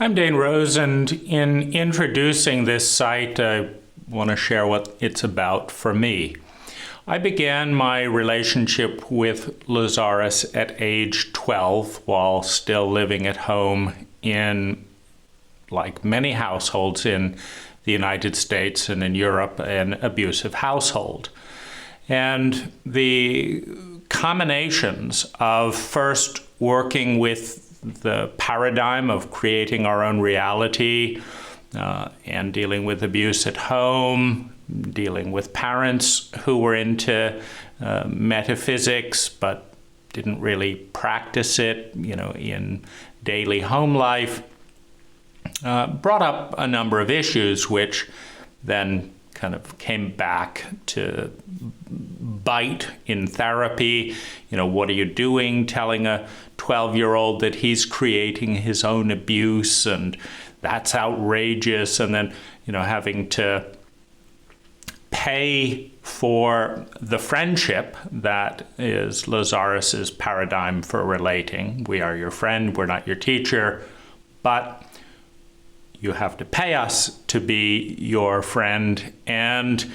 I'm Dane Rose, and in introducing this site, I want to share what it's about for me. I began my relationship with Lazaris at age 12 while still living at home in, like many households in the United States and in Europe, an abusive household. And the combinations of first working with the paradigm of creating our own reality and dealing with abuse at home, dealing with parents who were into metaphysics but didn't really practice it, in daily home life, brought up a number of issues which then kind of came back to bite in therapy. What are you doing telling a 12-year-old that he's creating his own abuse, and that's outrageous, and then having to pay for the friendship that is Lazaris's paradigm for relating. We are your friend, we're not your teacher, but you have to pay us to be your friend, and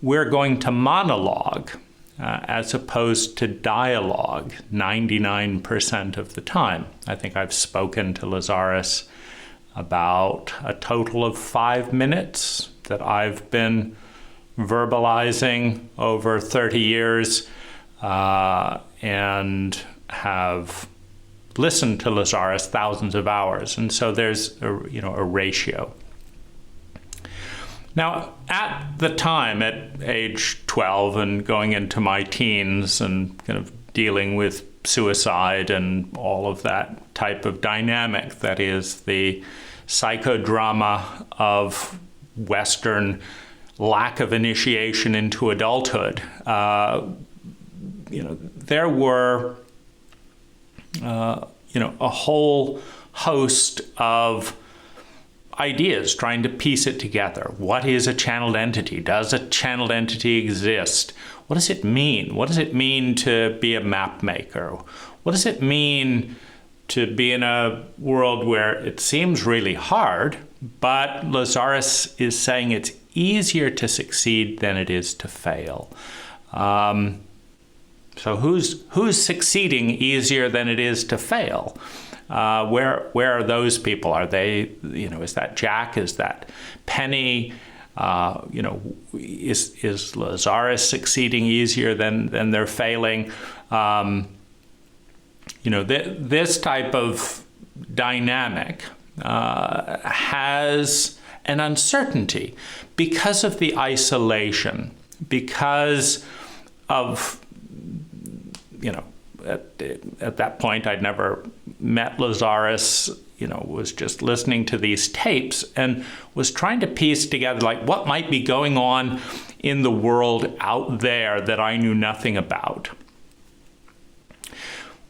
we're going to monologue as opposed to dialogue 99% of the time. I think I've spoken to Lazaris about a total of 5 minutes that I've been verbalizing over 30 years and have listened to Lazaris thousands of hours. And so there's a ratio. Now, at the time, at age 12 and going into my teens and kind of dealing with suicide and all of that type of dynamic that is the psychodrama of Western lack of initiation into adulthood, there were a whole host of ideas trying to piece it together. What is a channeled entity? Does a channeled entity exist? What does it mean? What does it mean to be a map maker? What does it mean to be in a world where it seems really hard, but Lazaris is saying it's easier to succeed than it is to fail? So who's succeeding easier than it is to fail? Where are those people? Are they, is that Jach? Is that Penny? Is Lazaris succeeding easier than they're failing? This type of dynamic has an uncertainty because of the isolation, because of at that point, I'd never met Lazaris, was just listening to these tapes and was trying to piece together, what might be going on in the world out there that I knew nothing about.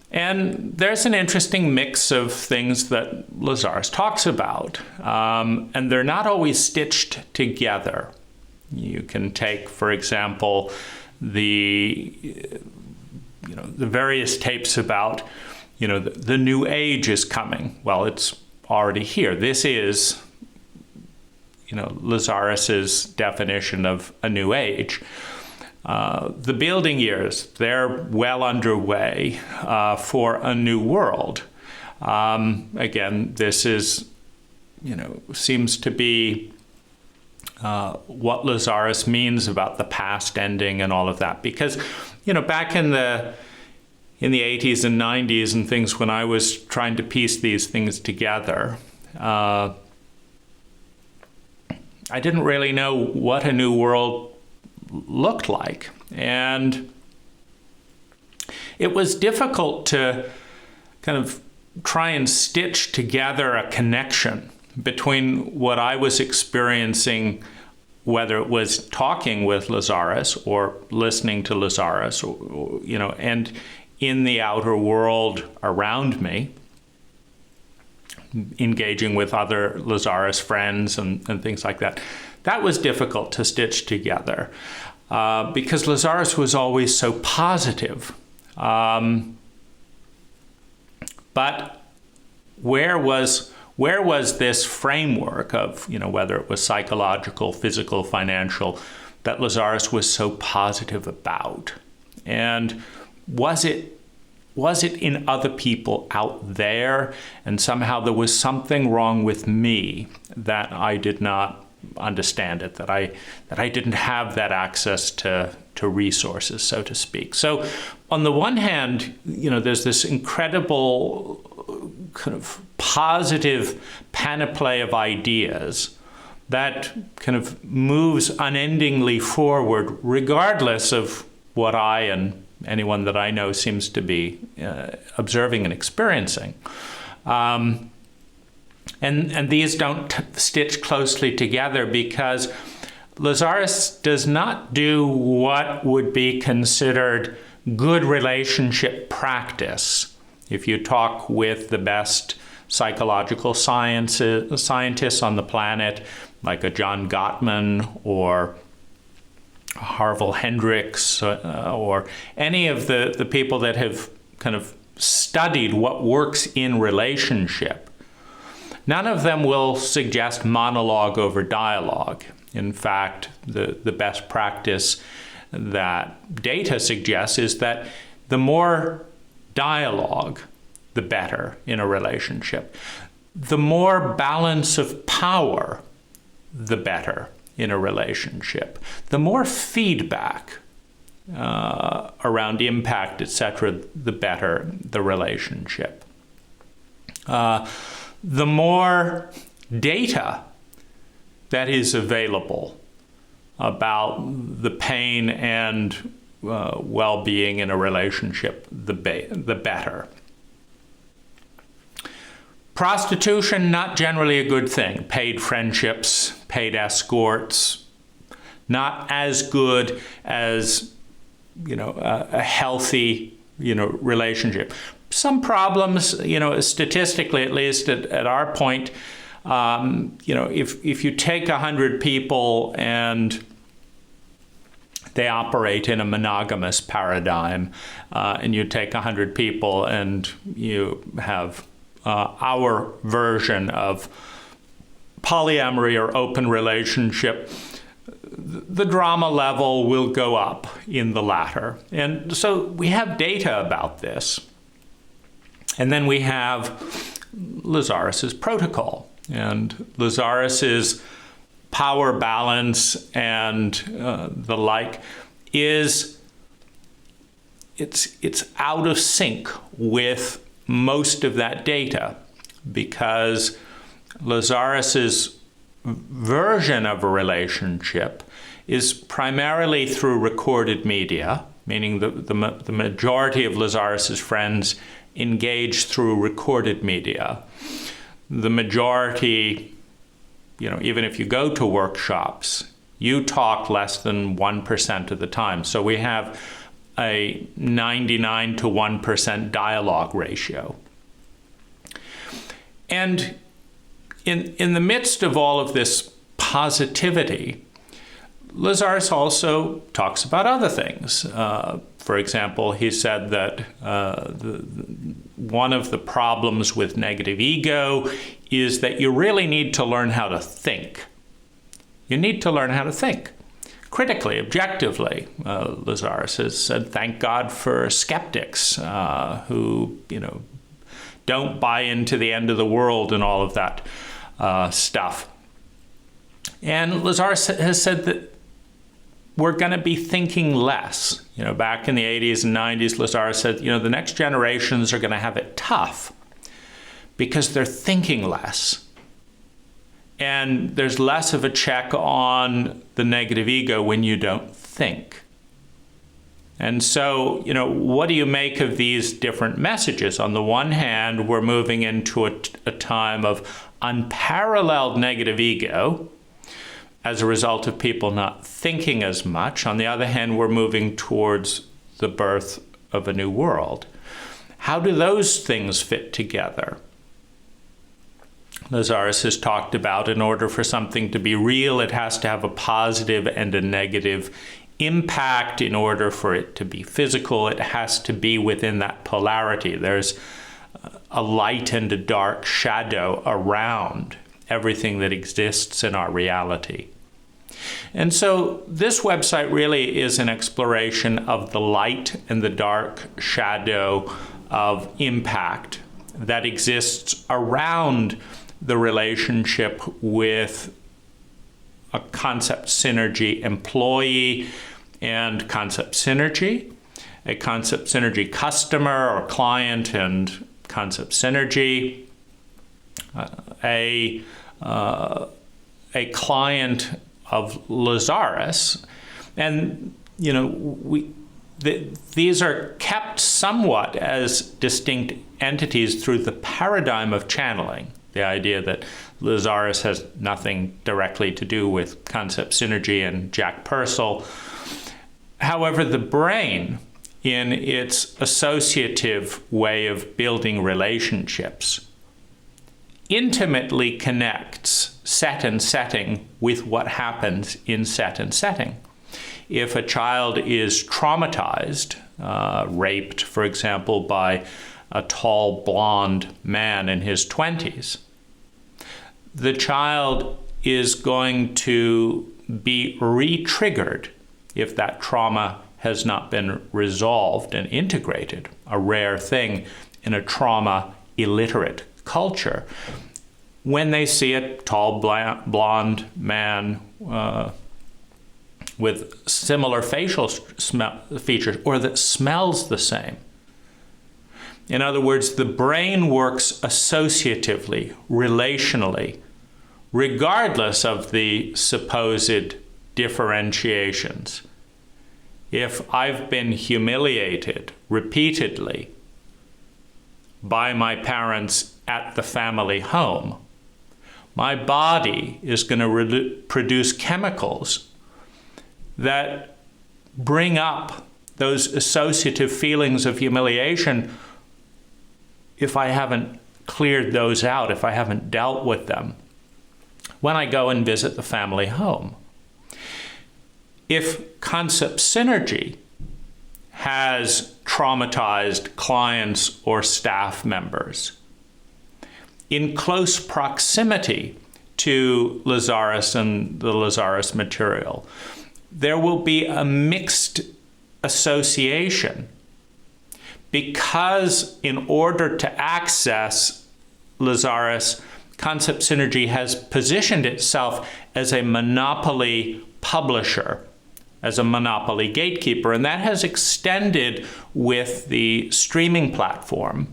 And there's an interesting mix of things that Lazaris talks about, and they're not always stitched together. You can take, for example, the various tapes about, the new age is coming. Well, it's already here. This is, Lazaris's definition of a new age. The building years, they're well underway for a new world. Again, this is, seems to be what Lazaris means about the past ending and all of that. Because, back in the 80s and 90s and things, when I was trying to piece these things together, I didn't really know what a new world looked like. And it was difficult to kind of try and stitch together a connection between what I was experiencing, whether it was talking with Lazaris or listening to Lazaris, or, and in the outer world around me, engaging with other Lazaris friends and things like that. That was difficult to stitch together because Lazaris was always so positive. But where was Where was this framework of, whether it was psychological, physical, financial, that Lazaris was so positive about? And was it in other people out there, and somehow there was something wrong with me that I did not understand it, that I didn't have that access to resources, so to speak. So on the one hand, there's this incredible kind of positive panoply of ideas that kind of moves unendingly forward, regardless of what I and anyone that I know seems to be observing and experiencing. And these don't stitch closely together because Lazaris does not do what would be considered good relationship practice. If you talk with the best psychological scientists on the planet, like a John Gottman or Harville Hendricks, or any of the people that have kind of studied what works in relationship, none of them will suggest monologue over dialogue. In fact, the best practice that data suggests is that the more dialogue, the better in a relationship. The more balance of power, the better in a relationship. The more feedback around impact, etc., the better the relationship. The more data that is available about the pain and well-being in a relationship, the better. Prostitution, not generally a good thing. Paid friendships, paid escorts, not as good as, a healthy, relationship. Some problems, statistically, at least at our point, if you take 100 people and they operate in a monogamous paradigm, and you take 100 people and you have our version of polyamory or open relationship, the drama level will go up in the latter. And so we have data about this. And then we have Lazaris's protocol. And Lazaris's power balance and the like it's out of sync with most of that data, because Lazaris's version of a relationship is primarily through recorded media, meaning the majority of Lazaris's friends engage through recorded media. The majority, even if you go to workshops, you talk less than 1% of the time. So we have a 99 to 1% dialogue ratio. And in the midst of all of this positivity, Lazaris also talks about other things. For example, he said that one of the problems with negative ego is that you really need to learn how to think. You need to learn how to think critically, objectively. Lazaris has said, thank God for skeptics who, don't buy into the end of the world and all of that stuff. And Lazaris has said that we're going to be thinking less. Back in the 80s and 90s, Lazaris said, the next generations are going to have it tough because they're thinking less. And there's less of a check on the negative ego when you don't think. And so, what do you make of these different messages? On the one hand, we're moving into a time of unparalleled negative ego as a result of people not thinking as much. On the other hand, we're moving towards the birth of a new world. How do those things fit together? Lazaris has talked about, in order for something to be real, it has to have a positive and a negative impact. In order for it to be physical, it has to be within that polarity. There's a light and a dark shadow around everything that exists in our reality. And so this website really is an exploration of the light and the dark shadow of impact that exists around the relationship with a concept synergy employee and concept synergy, a concept synergy customer or client and concept synergy, a client of Lazaris, and these are kept somewhat as distinct entities through the paradigm of channeling. The idea that Lazaris has nothing directly to do with concept synergy and Jach Pursel. However, the brain, in its associative way of building relationships, intimately connects set and setting with what happens in set and setting. If a child is traumatized, raped, for example, by a tall blonde man in his 20s, the child is going to be re-triggered if that trauma has not been resolved and integrated, a rare thing in a trauma-illiterate culture. When they see a tall blonde man with similar facial features or that smells the same. In other words, the brain works associatively, relationally, regardless of the supposed differentiations. If I've been humiliated repeatedly by my parents at the family home, my body is going to produce chemicals that bring up those associative feelings of humiliation if I haven't cleared those out, if I haven't dealt with them when I go and visit the family home. If concept synergy has traumatized clients or staff members in close proximity to Lazaris and the Lazaris material, there will be a mixed association, because in order to access Lazaris, concept synergy has positioned itself as a monopoly publisher, as a monopoly gatekeeper, and that has extended with the streaming platform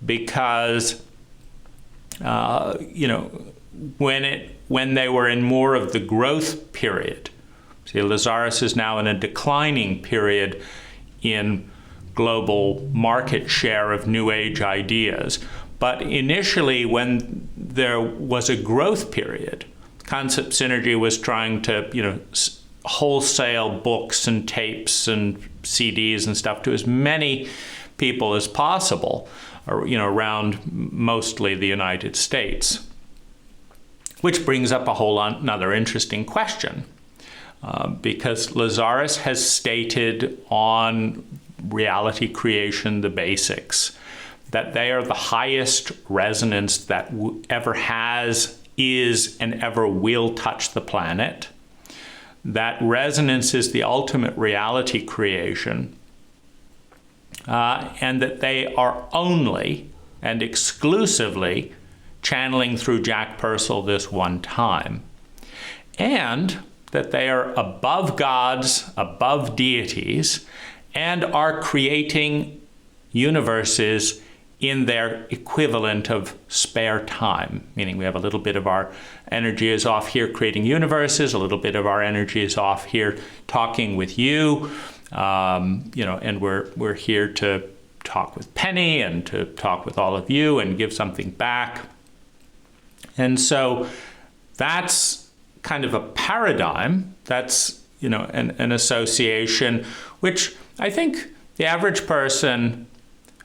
because when they were in more of the growth period. See, Lazaris is now in a declining period in global market share of new age ideas. But initially, when there was a growth period, concept synergy was trying to, wholesale books and tapes and CDs and stuff to as many people as possible, around mostly the United States. Which brings up a whole another interesting question. Because Lazaris has stated on reality creation, the basics, that they are the highest resonance that ever has, is, and ever will touch the planet. That resonance is the ultimate reality creation, and that they are only and exclusively channeling through Jach Pursel this one time. And that they are above gods, above deities, and are creating universes in their equivalent of spare time, meaning we have a little bit of our energy is off here creating universes, a little bit of our energy is off here talking with you, and we're here to talk with Penny and to talk with all of you and give something back. And so that's kind of a paradigm, that's an association, which I think the average person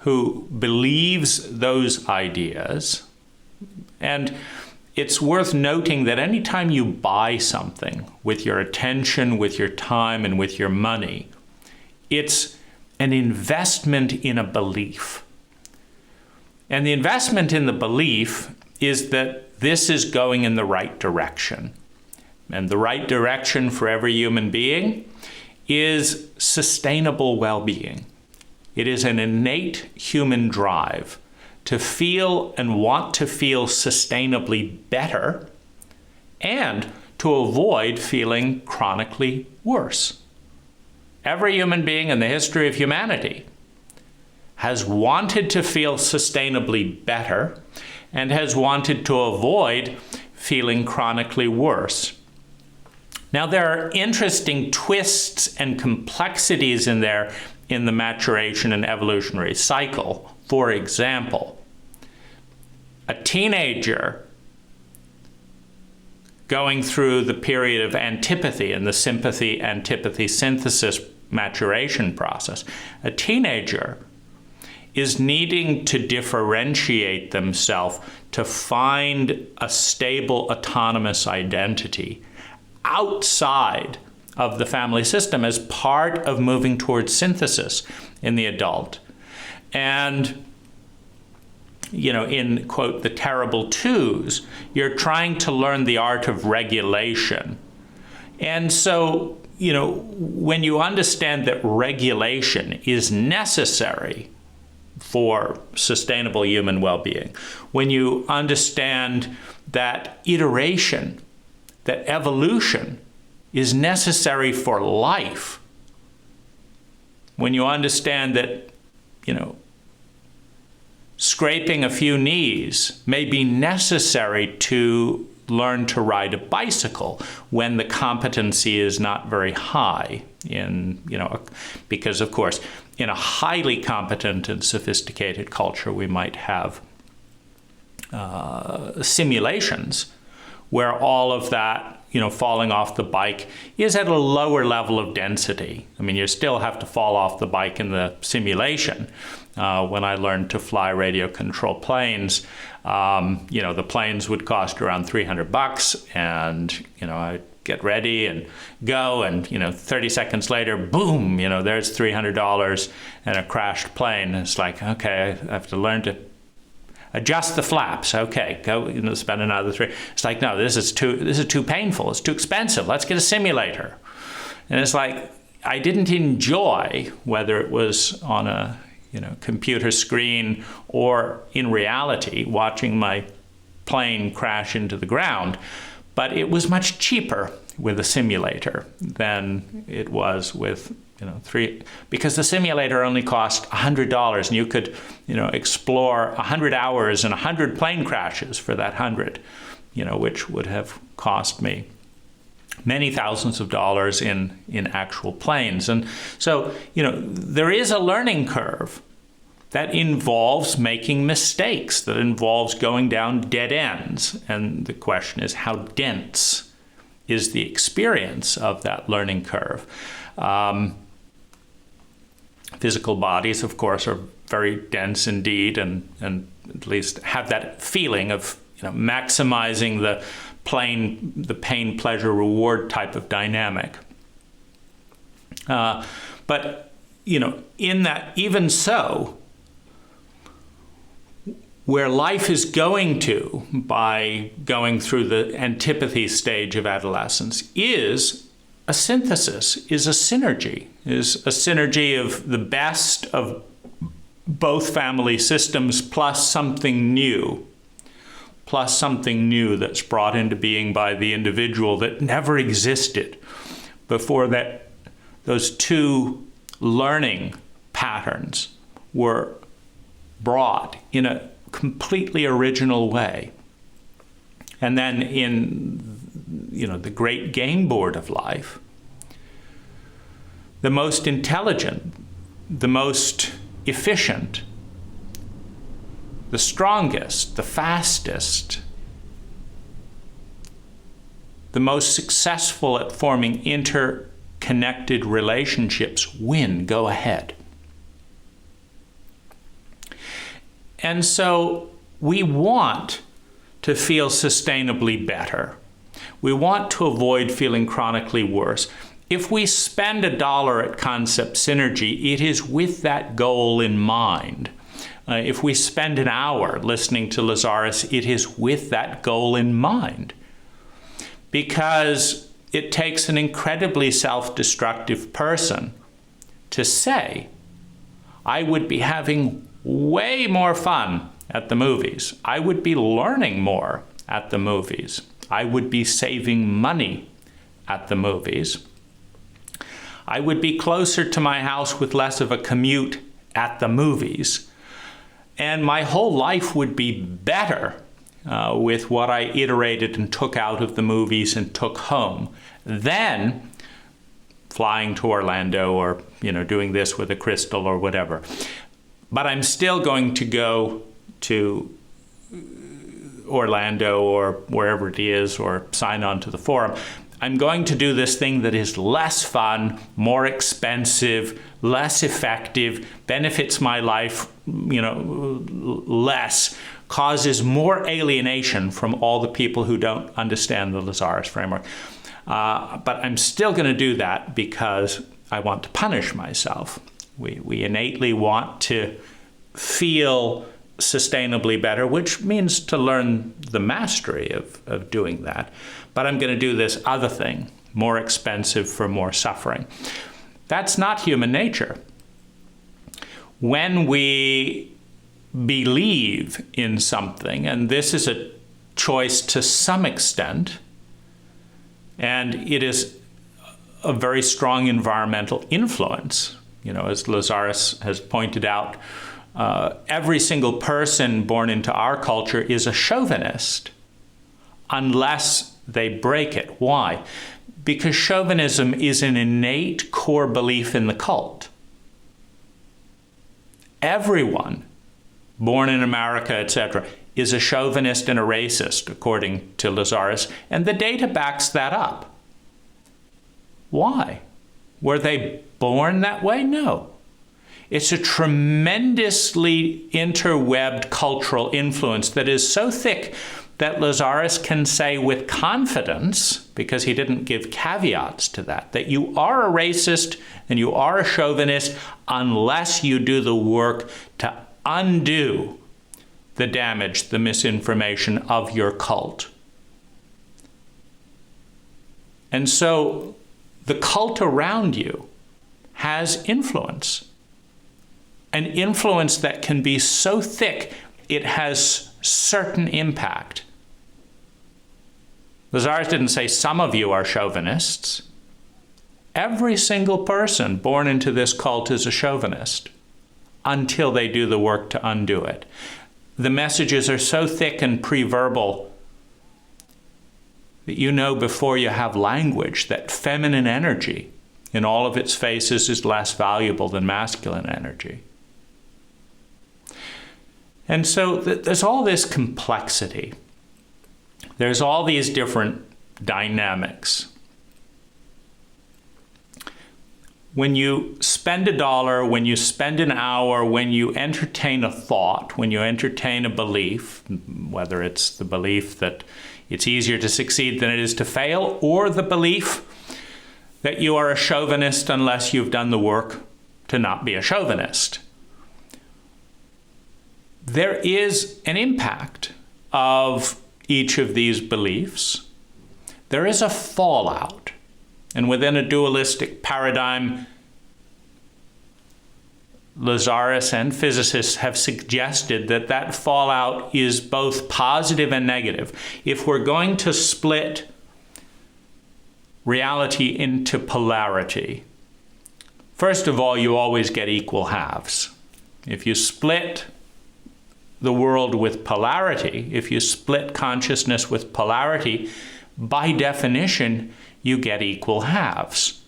who believes those ideas, and it's worth noting that anytime you buy something with your attention, with your time, and with your money, it's an investment in a belief. And the investment in the belief is that this is going in the right direction. And the right direction for every human being is sustainable well-being. It is an innate human drive to feel and want to feel sustainably better and to avoid feeling chronically worse. Every human being in the history of humanity has wanted to feel sustainably better and has wanted to avoid feeling chronically worse. Now, there are interesting twists and complexities in there in the maturation and evolutionary cycle. For example, a teenager going through the period of antipathy and the sympathy-antipathy synthesis maturation process, a teenager is needing to differentiate themselves to find a stable, autonomous identity outside of the family system as part of moving towards synthesis in the adult. And, you know, in, quote, the terrible twos, you're trying to learn the art of regulation. And so, you know, when you understand that regulation is necessary for sustainable human well-being, when you understand that iteration, that evolution is necessary for life, when you understand that, you know, scraping a few knees may be necessary to learn to ride a bicycle when the competency is not very high in, you know, because of course, in a highly competent and sophisticated culture, we might have simulations where all of that, you know, falling off the bike is at a lower level of density. I mean, you still have to fall off the bike in the simulation. When I learned to fly radio control planes, you know, the planes would cost around $300, and, you know, I'd get ready and go, and, you know, 30 seconds later, boom, you know, there's $300 and a crashed plane. It's like, okay, I have to learn to adjust the flaps. Okay, go, you know, spend another $300. It's like, no, this is too painful. It's too expensive. Let's get a simulator. And it's like, I didn't enjoy, whether it was on a, you know, computer screen or in reality, watching my plane crash into the ground. But it was much cheaper with a simulator than it was with, you know, because the simulator only cost $100, and you could, you know, explore 100 hours and 100 plane crashes for that 100, you know, which would have cost me many thousands of dollars in actual planes. And so, you know, there is a learning curve that involves making mistakes, that involves going down dead ends. And the question is, how dense is the experience of that learning curve? Physical bodies, of course, are very dense indeed, and at least have that feeling of, you know, maximizing the pain, pleasure, reward type of dynamic. But, you know, in that, even so, where life is going to by going through the antipathy stage of adolescence is a synthesis, is a synergy of the best of both family systems plus something new that's brought into being by the individual that never existed before that. Those two learning patterns were brought in a completely original way. And then in, you know, the great game board of life, the most intelligent, the most efficient, the strongest, the fastest, the most successful at forming interconnected relationships win, go ahead. And so we want to feel sustainably better. We want to avoid feeling chronically worse. If we spend $1 at concept synergy, it is with that goal in mind. If we spend an hour listening to Lazaris, it is with that goal in mind. Because it takes an incredibly self-destructive person to say, I would be having way more fun at the movies. I would be learning more at the movies. I would be saving money at the movies. I would be closer to my house with less of a commute at the movies. And my whole life would be better with what I iterated and took out of the movies and took home than flying to Orlando or, doing this with a crystal or whatever. But I'm still going to go to Orlando or wherever it is or sign on to the forum. I'm going to do this thing that is less fun, more expensive, less effective, benefits my life, less, causes more alienation from all the people who don't understand the Lazaris framework. But I'm still going to do that because I want to punish myself. We innately want to feel sustainably better, which means to learn the mastery of doing that. But I'm going to do this other thing, more expensive for more suffering. That's not human nature. When we believe in something, and this is a choice to some extent, and it is a very strong environmental influence. As Lazaris has pointed out, every single person born into our culture is a chauvinist unless they break it. Why? Because chauvinism is an innate core belief in the cult. Everyone born in America, etc., is a chauvinist and a racist, according to Lazaris, and the data backs that up. Why? Were they born that way? No. It's a tremendously interwebbed cultural influence that is so thick that Lazaris can say with confidence, because he didn't give caveats to that you are a racist and you are a chauvinist unless you do the work to undo the damage, the misinformation of your cult. And so the cult around you has influence. An influence that can be so thick it has certain impact. Lazaris didn't say some of you are chauvinists. Every single person born into this cult is a chauvinist until they do the work to undo it. The messages are so thick and pre-verbal that before you have language that feminine energy in all of its faces is less valuable than masculine energy. And so there's all this complexity. There's all these different dynamics. When you spend $1, when you spend an hour, when you entertain a thought, when you entertain a belief, whether it's the belief that it's easier to succeed than it is to fail, or the belief that you are a chauvinist unless you've done the work to not be a chauvinist, there is an impact of each of these beliefs. There is a fallout. And within a dualistic paradigm, Lazaris and physicists have suggested that fallout is both positive and negative. If we're going to split reality into polarity, first of all, you always get equal halves. If you split the world with polarity, if you split consciousness with polarity, by definition, you get equal halves.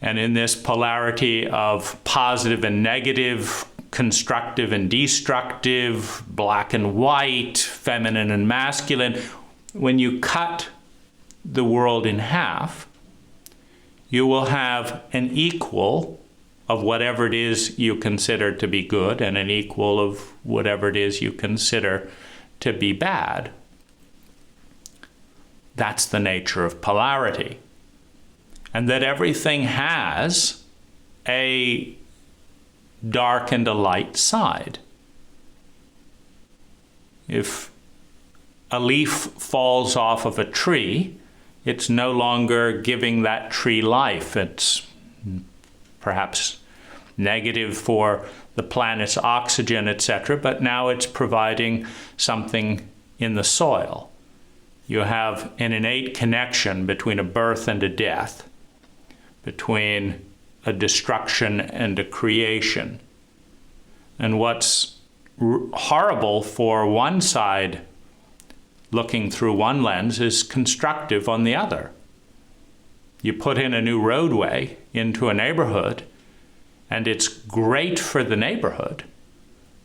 And in this polarity of positive and negative, constructive and destructive, black and white, feminine and masculine, when you cut the world in half, you will have an equal of whatever it is you consider to be good and an equal of whatever it is you consider to be bad. That's the nature of polarity. And that everything has a dark and a light side. If a leaf falls off of a tree, it's no longer giving that tree life. It's perhaps negative for the planet's oxygen, etc., but now it's providing something in the soil. You have an innate connection between a birth and a death, between a destruction and a creation. And what's horrible for one side looking through one lens is constructive on the other. You put in a new roadway into a neighborhood, and it's great for the neighborhood,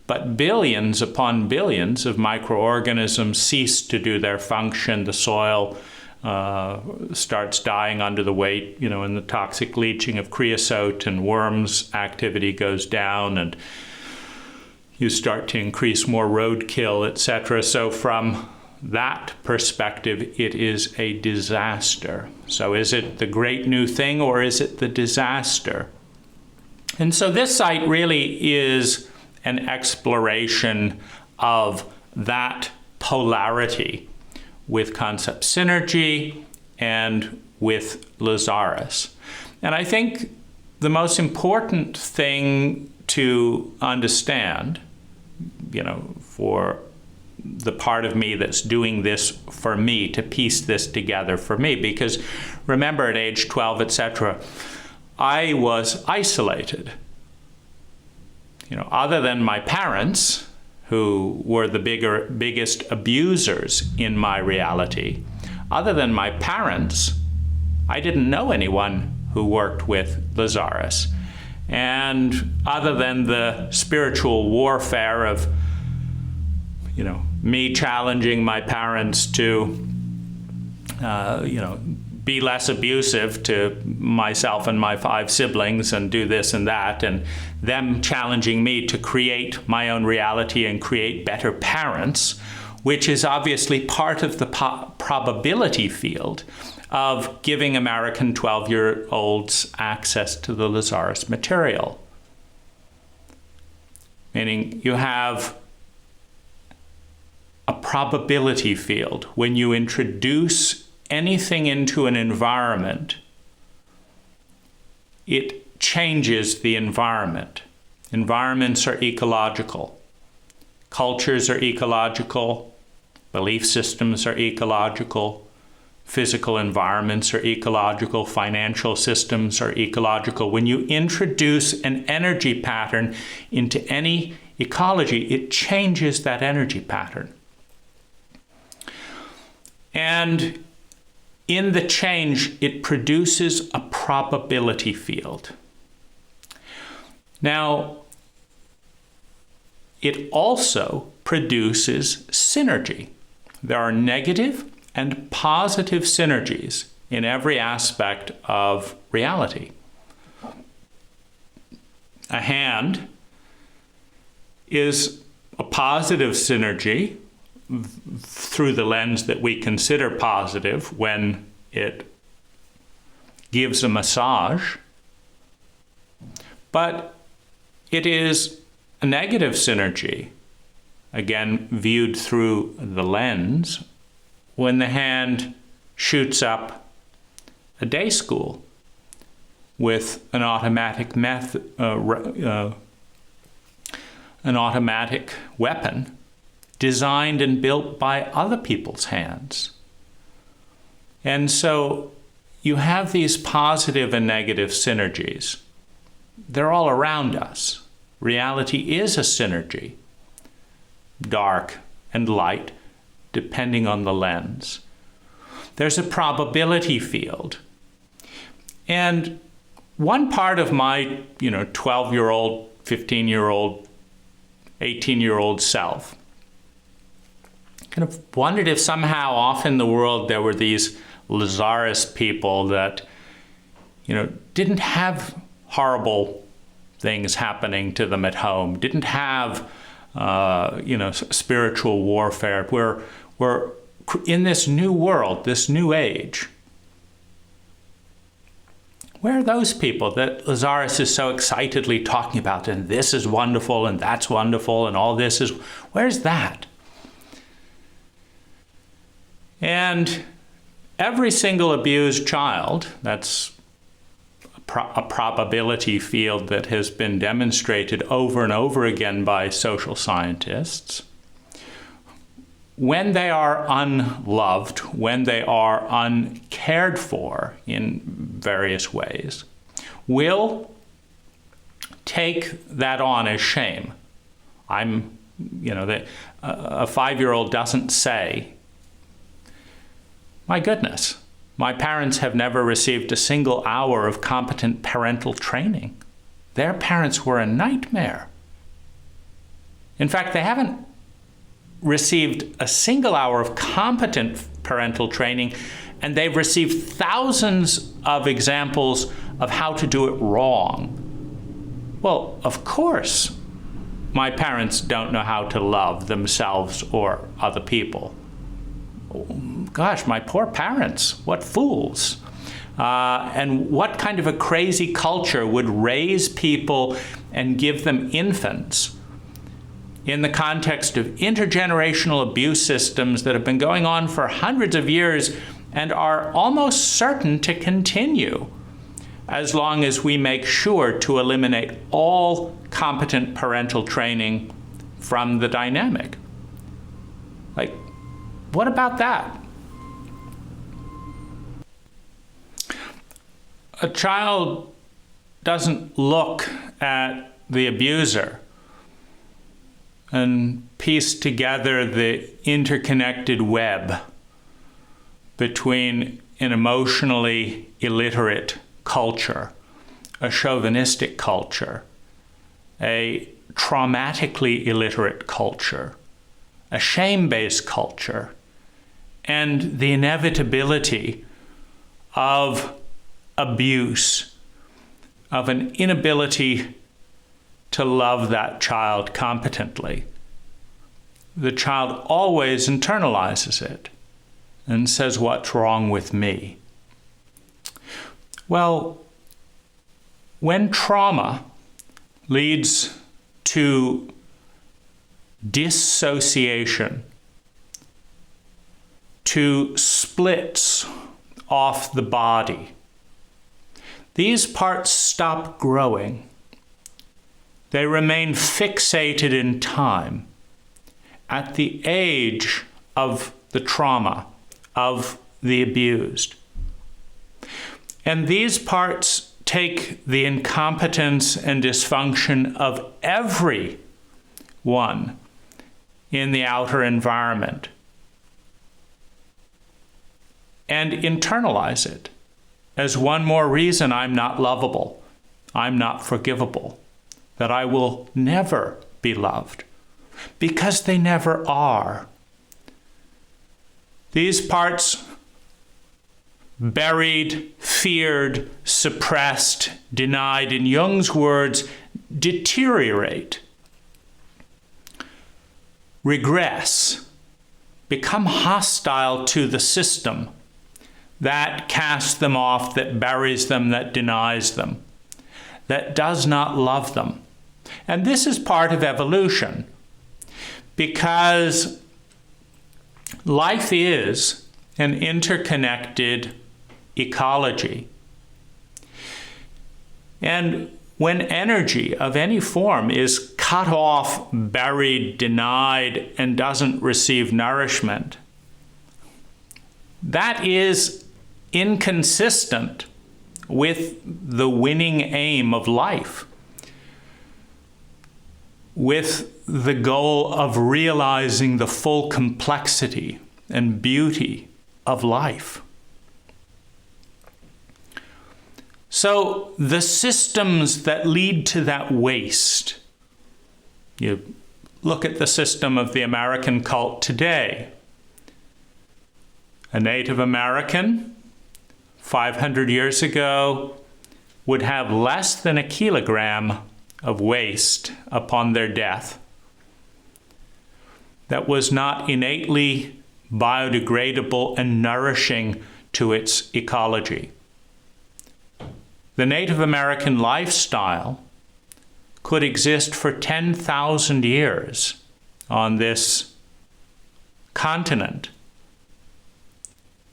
but billions upon billions of microorganisms cease to do their function. The soil starts dying under the weight, and the toxic leaching of creosote, and worms' activity goes down, and you start to increase more roadkill, etc. So from that perspective, it is a disaster. So is it the great new thing, or is it the disaster? And so this site really is an exploration of that polarity with concept synergy and with Lazaris. And I think the most important thing to understand, for the part of me that's doing this for me, to piece this together for me, because remember at age 12, etc., I was isolated. Other than my parents, who were the biggest abusers in my reality, other than my parents, I didn't know anyone who worked with Lazaris. And other than the spiritual warfare of, me challenging my parents to, be less abusive to myself and my 5 siblings and do this and that, and them challenging me to create my own reality and create better parents, which is obviously part of the probability field of giving American 12-year-olds access to the Lazaris material. Meaning you have a probability field. When you introduce anything into an environment, it changes the environment. Environments are ecological. Cultures are ecological. Belief systems are ecological. Physical environments are ecological. Financial systems are ecological. When you introduce an energy pattern into any ecology, it changes that energy pattern. And in the change, it produces a probability field. Now, it also produces synergy. There are negative and positive synergies in every aspect of reality. A hand is a positive synergy through the lens that we consider positive when it gives a massage, but it is a negative synergy, again viewed through the lens, when the hand shoots up a day school with an automatic weapon designed and built by other people's hands. And so you have these positive and negative synergies. They're all around us. Reality is a synergy, dark and light, depending on the lens. There's a probability field. And one part of my, 12-year-old, 15-year-old, 18-year-old self kind of wondered if somehow off in the world there were these Lazaris people that, didn't have horrible things happening to them at home, didn't have, spiritual warfare. We're in this new world, this new age. Where are those people that Lazaris is so excitedly talking about, and this is wonderful, and that's wonderful, and all this is, where's that? And every single abused child, that's a probability field that has been demonstrated over and over again by social scientists, when they are unloved, when they are uncared for in various ways, will take that on as shame. A 5-year-old doesn't say, my goodness, my parents have never received a single hour of competent parental training. Their parents were a nightmare. In fact, they haven't received a single hour of competent parental training, and they've received thousands of examples of how to do it wrong. Well, of course, my parents don't know how to love themselves or other people. Gosh, my poor parents, what fools. And what kind of a crazy culture would raise people and give them infants in the context of intergenerational abuse systems that have been going on for hundreds of years and are almost certain to continue as long as we make sure to eliminate all competent parental training from the dynamic. Like, what about that? A child doesn't look at the abuser and piece together the interconnected web between an emotionally illiterate culture, a chauvinistic culture, a traumatically illiterate culture, a shame-based culture, and the inevitability of abuse, of an inability to love that child competently. The child always internalizes it and says, what's wrong with me? Well, when trauma leads to dissociation, to splits off the body, these parts stop growing. They remain fixated in time at the age of the trauma, of the abused. And these parts take the incompetence and dysfunction of everyone in the outer environment and internalize it as one more reason I'm not lovable, I'm not forgivable, that I will never be loved, because they never are. These parts, buried, feared, suppressed, denied, in Jung's words, deteriorate, regress, become hostile to the system that casts them off, that buries them, that denies them, that does not love them. And this is part of evolution, because life is an interconnected ecology. And when energy of any form is cut off, buried, denied, and doesn't receive nourishment, that is inconsistent with the winning aim of life, with the goal of realizing the full complexity and beauty of life. So the systems that lead to that waste, you look at the system of the American cult today. A Native American 500 years ago would have less than a kilogram of waste upon their death that was not innately biodegradable and nourishing to its ecology. the Native American lifestyle could exist for 10,000 years on this continent.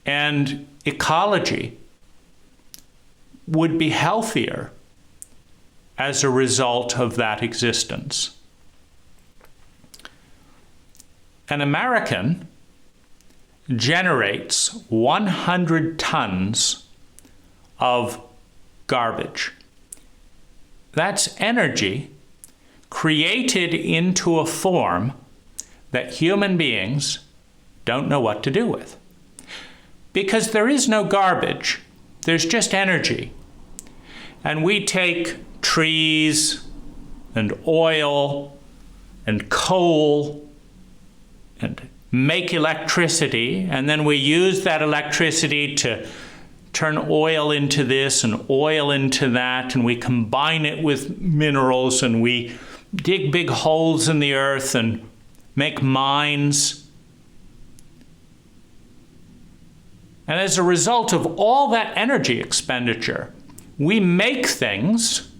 And ecology would be healthier as a result of that existence. An American generates 100 tons of garbage. That's energy created into a form that human beings don't know what to do with. Because there is no garbage, there's just energy. And we take trees and oil and coal and make electricity, and then we use that electricity to turn oil into this and oil into that, and we combine it with minerals, and we dig big holes in the earth and make mines. And as a result of all that energy expenditure, we make things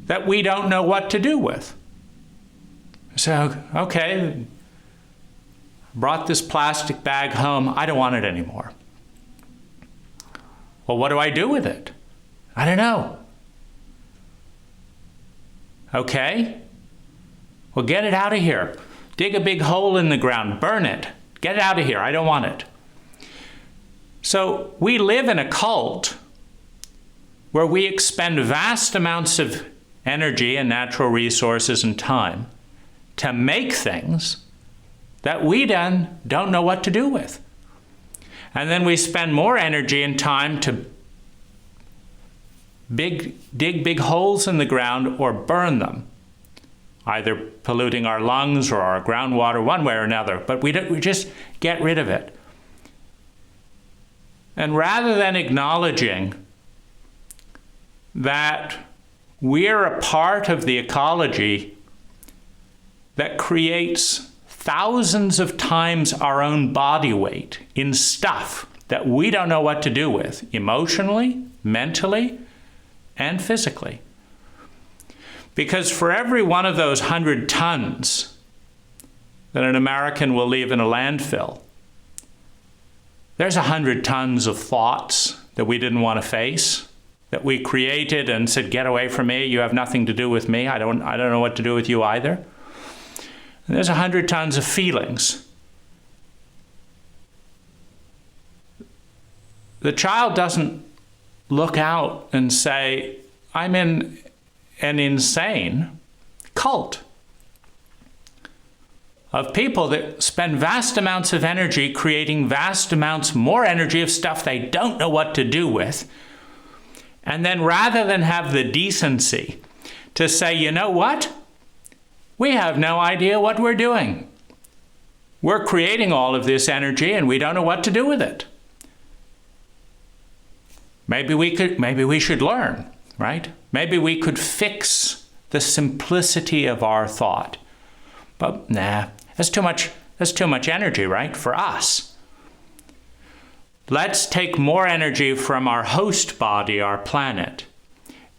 that we don't know what to do with. So, okay, brought this plastic bag home, I don't want it anymore. Well, what do I do with it? I don't know. Okay, well, get it out of here. Dig a big hole in the ground, burn it. Get it out of here, I don't want it. So we live in a cult where we expend vast amounts of energy and natural resources and time to make things that we then don't know what to do with. And then we spend more energy and time to dig big holes in the ground or burn them, either polluting our lungs or our groundwater one way or another, but we just get rid of it. And rather than acknowledging that we're a part of the ecology that creates thousands of times our own body weight in stuff that we don't know what to do with, emotionally, mentally, and physically. Because for every one of those 100 tons that an American will leave in a landfill, there's 100 tons of thoughts that we didn't want to face, that we created and said, get away from me, you have nothing to do with me, I don't know what to do with you either. And there's 100 tons of feelings. The child doesn't look out and say, I'm in an insane cult of people that spend vast amounts of energy creating vast amounts more energy of stuff they don't know what to do with. And then rather than have the decency to say, you know what? We have no idea what we're doing. We're creating all of this energy and we don't know what to do with it. Maybe we should learn, right? Maybe we could fix the simplicity of our thought. But nah, that's too much energy, right? For us. Let's take more energy from our host body, our planet.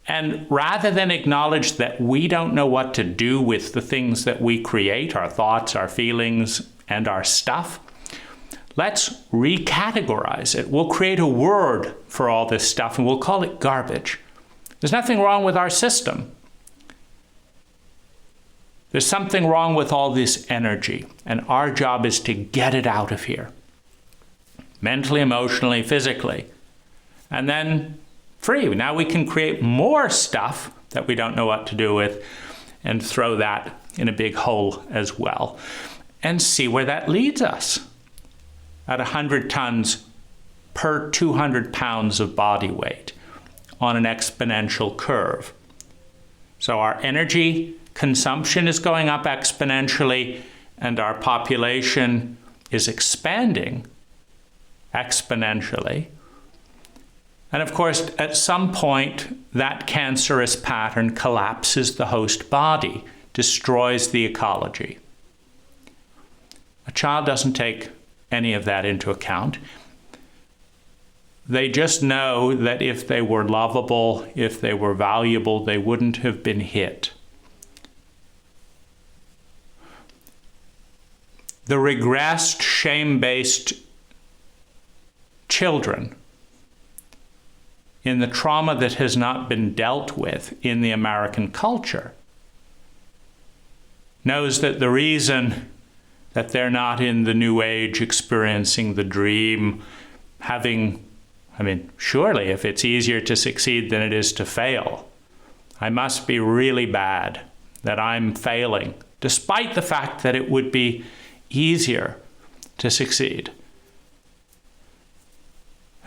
And rather than acknowledge that we don't know what to do with the things that we create, our thoughts, our feelings, and our stuff, let's recategorize it. We'll create a word for all this stuff and we'll call it garbage. There's nothing wrong with our system. There's something wrong with all this energy, and our job is to get it out of here. Mentally, emotionally, physically. And then free. Now we can create more stuff that we don't know what to do with and throw that in a big hole as well. And see where that leads us. At 100 tons per 200 pounds of body weight on an exponential curve. So our energy consumption is going up exponentially and our population is expanding exponentially. And of course, at some point, that cancerous pattern collapses the host body, destroys the ecology. A child doesn't take any of that into account. They just know that if they were lovable, if they were valuable, they wouldn't have been hit. The regressed, shame-based children in the trauma that has not been dealt with in the American culture knows that the reason that they're not in the new age experiencing the dream, surely if it's easier to succeed than it is to fail, I must be really bad that I'm failing, despite the fact that it would be easier to succeed.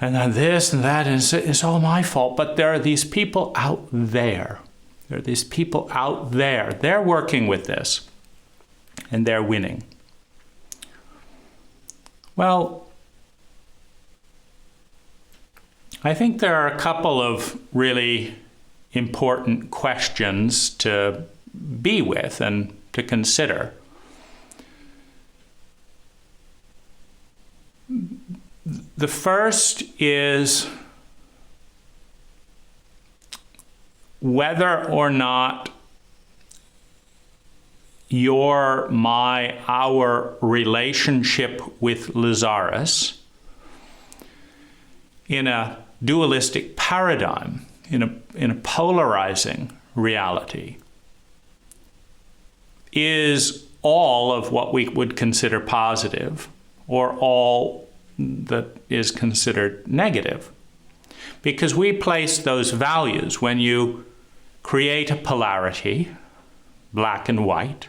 And then this and that is all my fault. But there are these people out there. There are these people out there. They're working with this, and they're winning. Well, I think there are a couple of really important questions to be with and to consider. The first is whether or not our relationship with Lazaris in a dualistic paradigm, in a polarizing reality, is all of what we would consider positive or all that is considered negative. Because we place those values when you create a polarity, black and white,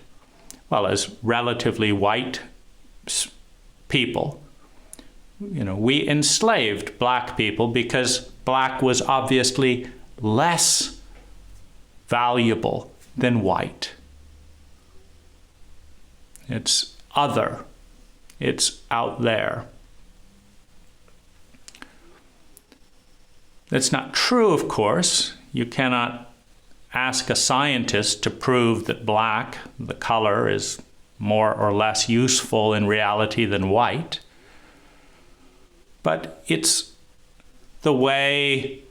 well, as relatively white people, we enslaved black people because black was obviously less valuable than white. It's other. It's out there. That's not true, of course. You cannot ask a scientist to prove that black, the color, is more or less useful in reality than white. But it's the way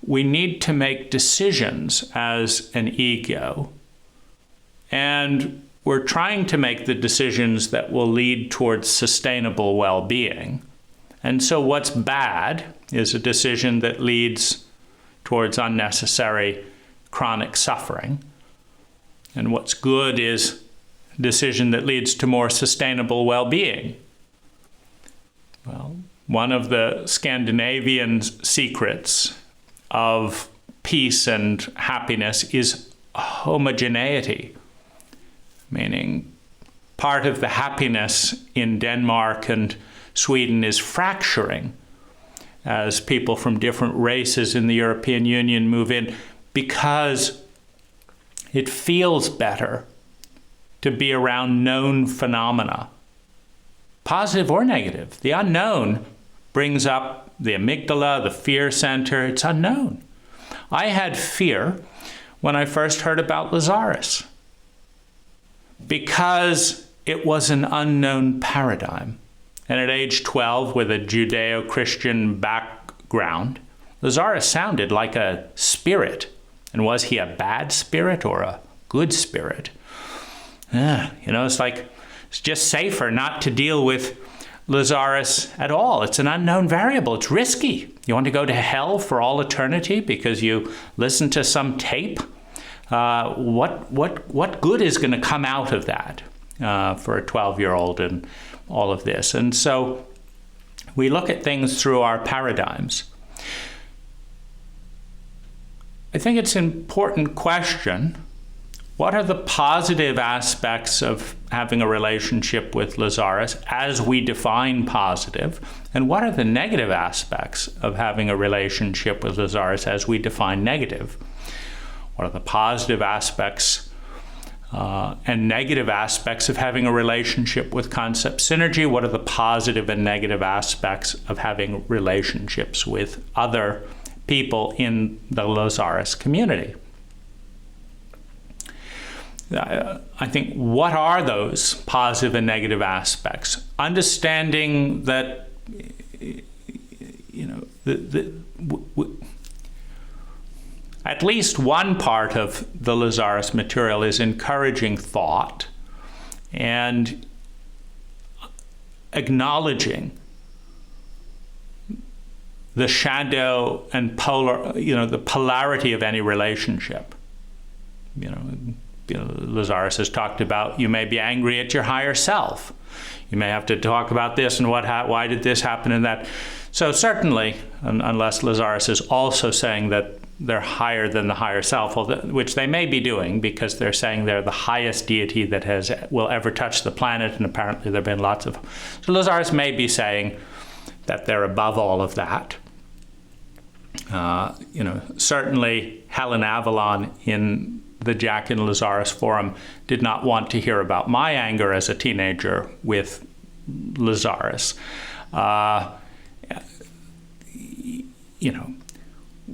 we need to make decisions as an ego. And we're trying to make the decisions that will lead towards sustainable well-being. And so what's bad is a decision that leads towards unnecessary chronic suffering. And what's good is a decision that leads to more sustainable well-being. Well, one of the Scandinavian secrets of peace and happiness is homogeneity, meaning part of the happiness in Denmark and Sweden is fracturing as people from different races in the European Union move in, because it feels better to be around known phenomena, positive or negative. The unknown brings up the amygdala, the fear center. It's unknown. I had fear when I first heard about Lazaris because it was an unknown paradigm. And at age 12, with a Judeo-Christian background, Lazaris sounded like a spirit. And was he a bad spirit or a good spirit? It's just safer not to deal with Lazaris at all. It's an unknown variable. It's risky. You want to go to hell for all eternity because you listen to some tape? What good is going to come out of that for a 12-year-old and all of this? And so we look at things through our paradigms. I think it's an important question. What are the positive aspects of having a relationship with Lazaris as we define positive? And what are the negative aspects of having a relationship with Lazaris as we define negative? What are the positive aspects and negative aspects of having a relationship with concept synergy? What are the positive and negative aspects of having relationships with other people in the Lazaris community? I think, what are those positive and negative aspects? Understanding that at least one part of the Lazaris material is encouraging thought and acknowledging the shadow and the polarity of any relationship. Lazaris has talked about you may be angry at your higher self. You may have to talk about this and why did this happen and that. So certainly, unless Lazaris is also saying that they're higher than the higher self, which they may be doing because they're saying they're the highest deity that will ever touch the planet, and apparently there have been lots of. So Lazaris may be saying that they're above all of that. Certainly Helen Avalon in the Jach and Lazaris forum did not want to hear about my anger as a teenager with Lazaris.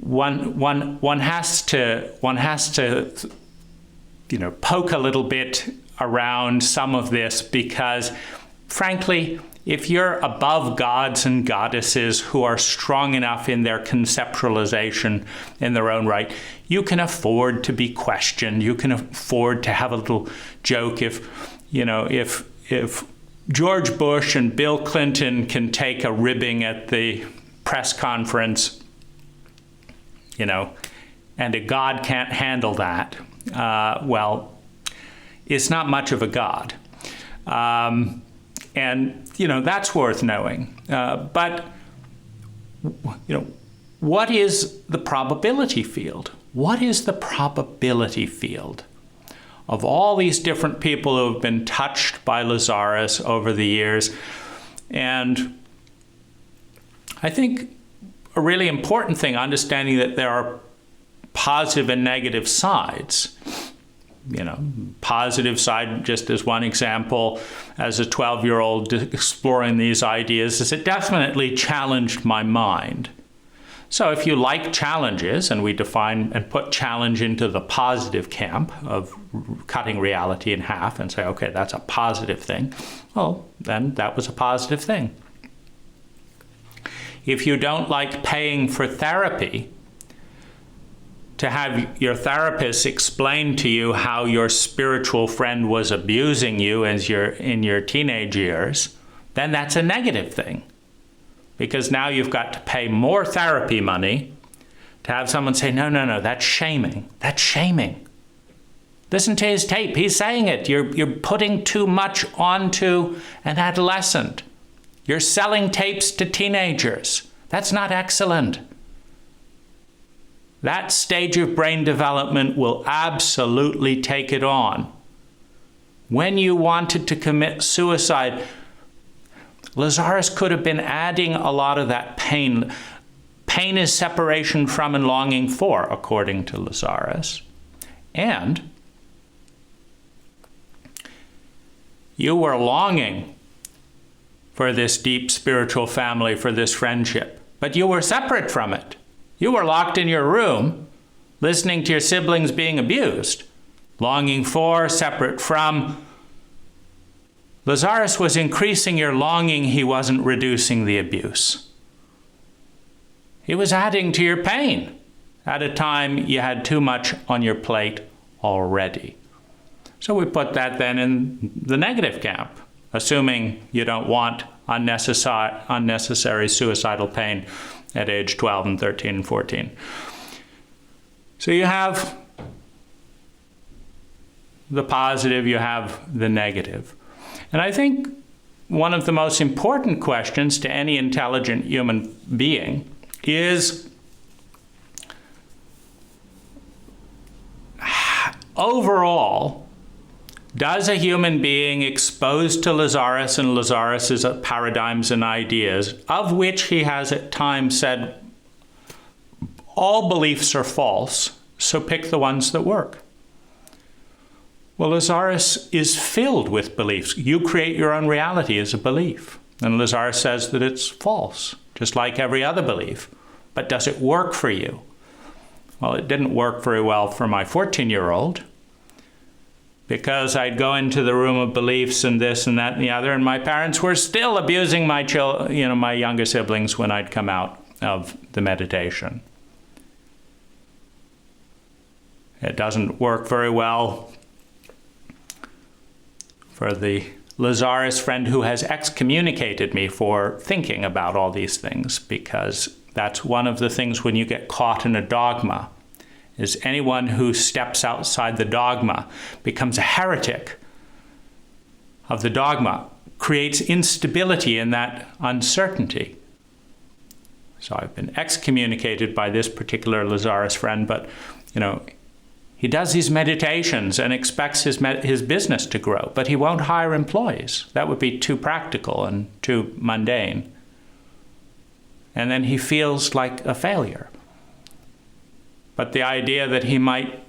One has to poke a little bit around some of this because, frankly, if you're above gods and goddesses who are strong enough in their conceptualization in their own right, you can afford to be questioned. You can afford to have a little joke. If George Bush and Bill Clinton can take a ribbing at the press conference, and a god can't handle that, it's not much of a god. And that's worth knowing. But what is the probability field? What is the probability field of all these different people who have been touched by Lazaris over the years? And I think a really important thing, understanding that there are positive and negative sides. Positive side, just as one example, as a 12-year-old exploring these ideas, is it definitely challenged my mind. So if you like challenges, and we define and put challenge into the positive camp of cutting reality in half and say, okay, that's a positive thing, well, then that was a positive thing. If you don't like paying for therapy, to have your therapist explain to you how your spiritual friend was abusing you in your teenage years, then that's a negative thing. Because now you've got to pay more therapy money to have someone say, no, that's shaming. That's shaming. Listen to his tape. He's saying it. You're putting too much onto an adolescent. You're selling tapes to teenagers. That's not excellent. That stage of brain development will absolutely take it on. When you wanted to commit suicide, Lazaris could have been adding a lot of that pain. Pain is separation from and longing for, according to Lazaris. And you were longing for this deep spiritual family, for this friendship, but you were separate from it. You were locked in your room, listening to your siblings being abused, longing for, separate from. Lazaris was increasing your longing, he wasn't reducing the abuse. He was adding to your pain at a time you had too much on your plate already. So we put that then in the negative camp, assuming you don't want unnecessary suicidal pain at age 12 and 13 and 14. So you have the positive, you have the negative. And I think one of the most important questions to any intelligent human being is, overall, does a human being exposed to Lazaris and Lazaris's paradigms and ideas, of which he has at times said, all beliefs are false, so pick the ones that work? Well, Lazaris is filled with beliefs. You create your own reality as a belief. And Lazaris says that it's false, just like every other belief. But does it work for you? Well, it didn't work very well for my 14-year-old. Because I'd go into the room of beliefs and this and that and the other, and my parents were still abusing my younger siblings when I'd come out. of the meditation. It doesn't work very well for the Lazaris friend who has excommunicated me for thinking about all these things, because that's one of the things when you get caught in a dogma, is anyone who steps outside the dogma becomes a heretic of the dogma, creates instability in that uncertainty. So I've been excommunicated by this particular Lazaris friend, but he does these meditations and expects his business to grow, but he won't hire employees. That would be too practical and too mundane. And then he feels like a failure. But the idea that he might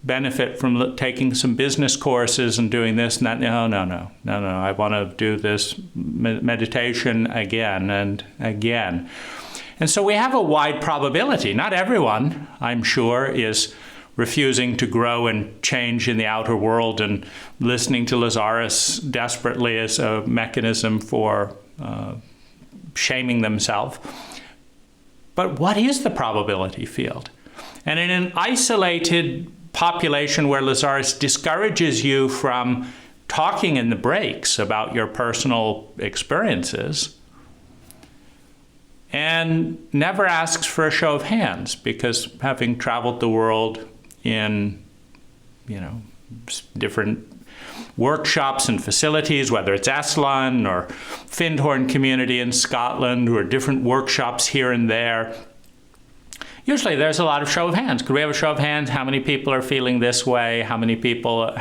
benefit from taking some business courses and doing this and that, no, I want to do this meditation again and again. And so we have a wide probability. Not everyone, I'm sure, is refusing to grow and change in the outer world and listening to Lazaris desperately as a mechanism for shaming themselves. But what is the probability field? And in an isolated population where Lazaris discourages you from talking in the breaks about your personal experiences and never asks for a show of hands, because having traveled the world in, different workshops and facilities, whether it's Esalen or Findhorn community in Scotland or different workshops here and there, usually there's a lot of show of hands. Could we have a show of hands? How many people are feeling this way? How many people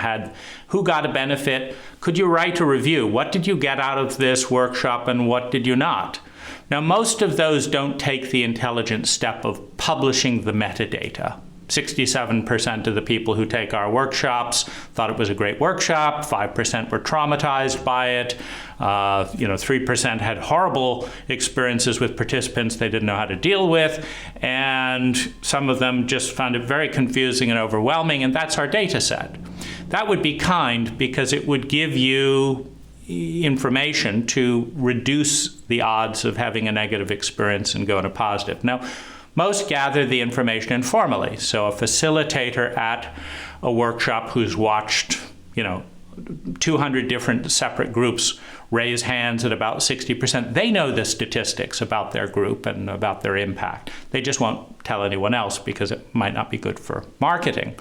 who got a benefit? Could you write a review? What did you get out of this workshop and what did you not? Now, most of those don't take the intelligent step of publishing the metadata. 67% of the people who take our workshops thought it was a great workshop. 5% were traumatized by it. 3% had horrible experiences with participants they didn't know how to deal with. And some of them just found it very confusing and overwhelming. And that's our data set. That would be kind, because it would give you information to reduce the odds of having a negative experience and go to positive. Now, most gather the information informally. So a facilitator at a workshop who's watched, 200 different separate groups raise hands at about 60%, they know the statistics about their group and about their impact. They just won't tell anyone else because it might not be good for marketing.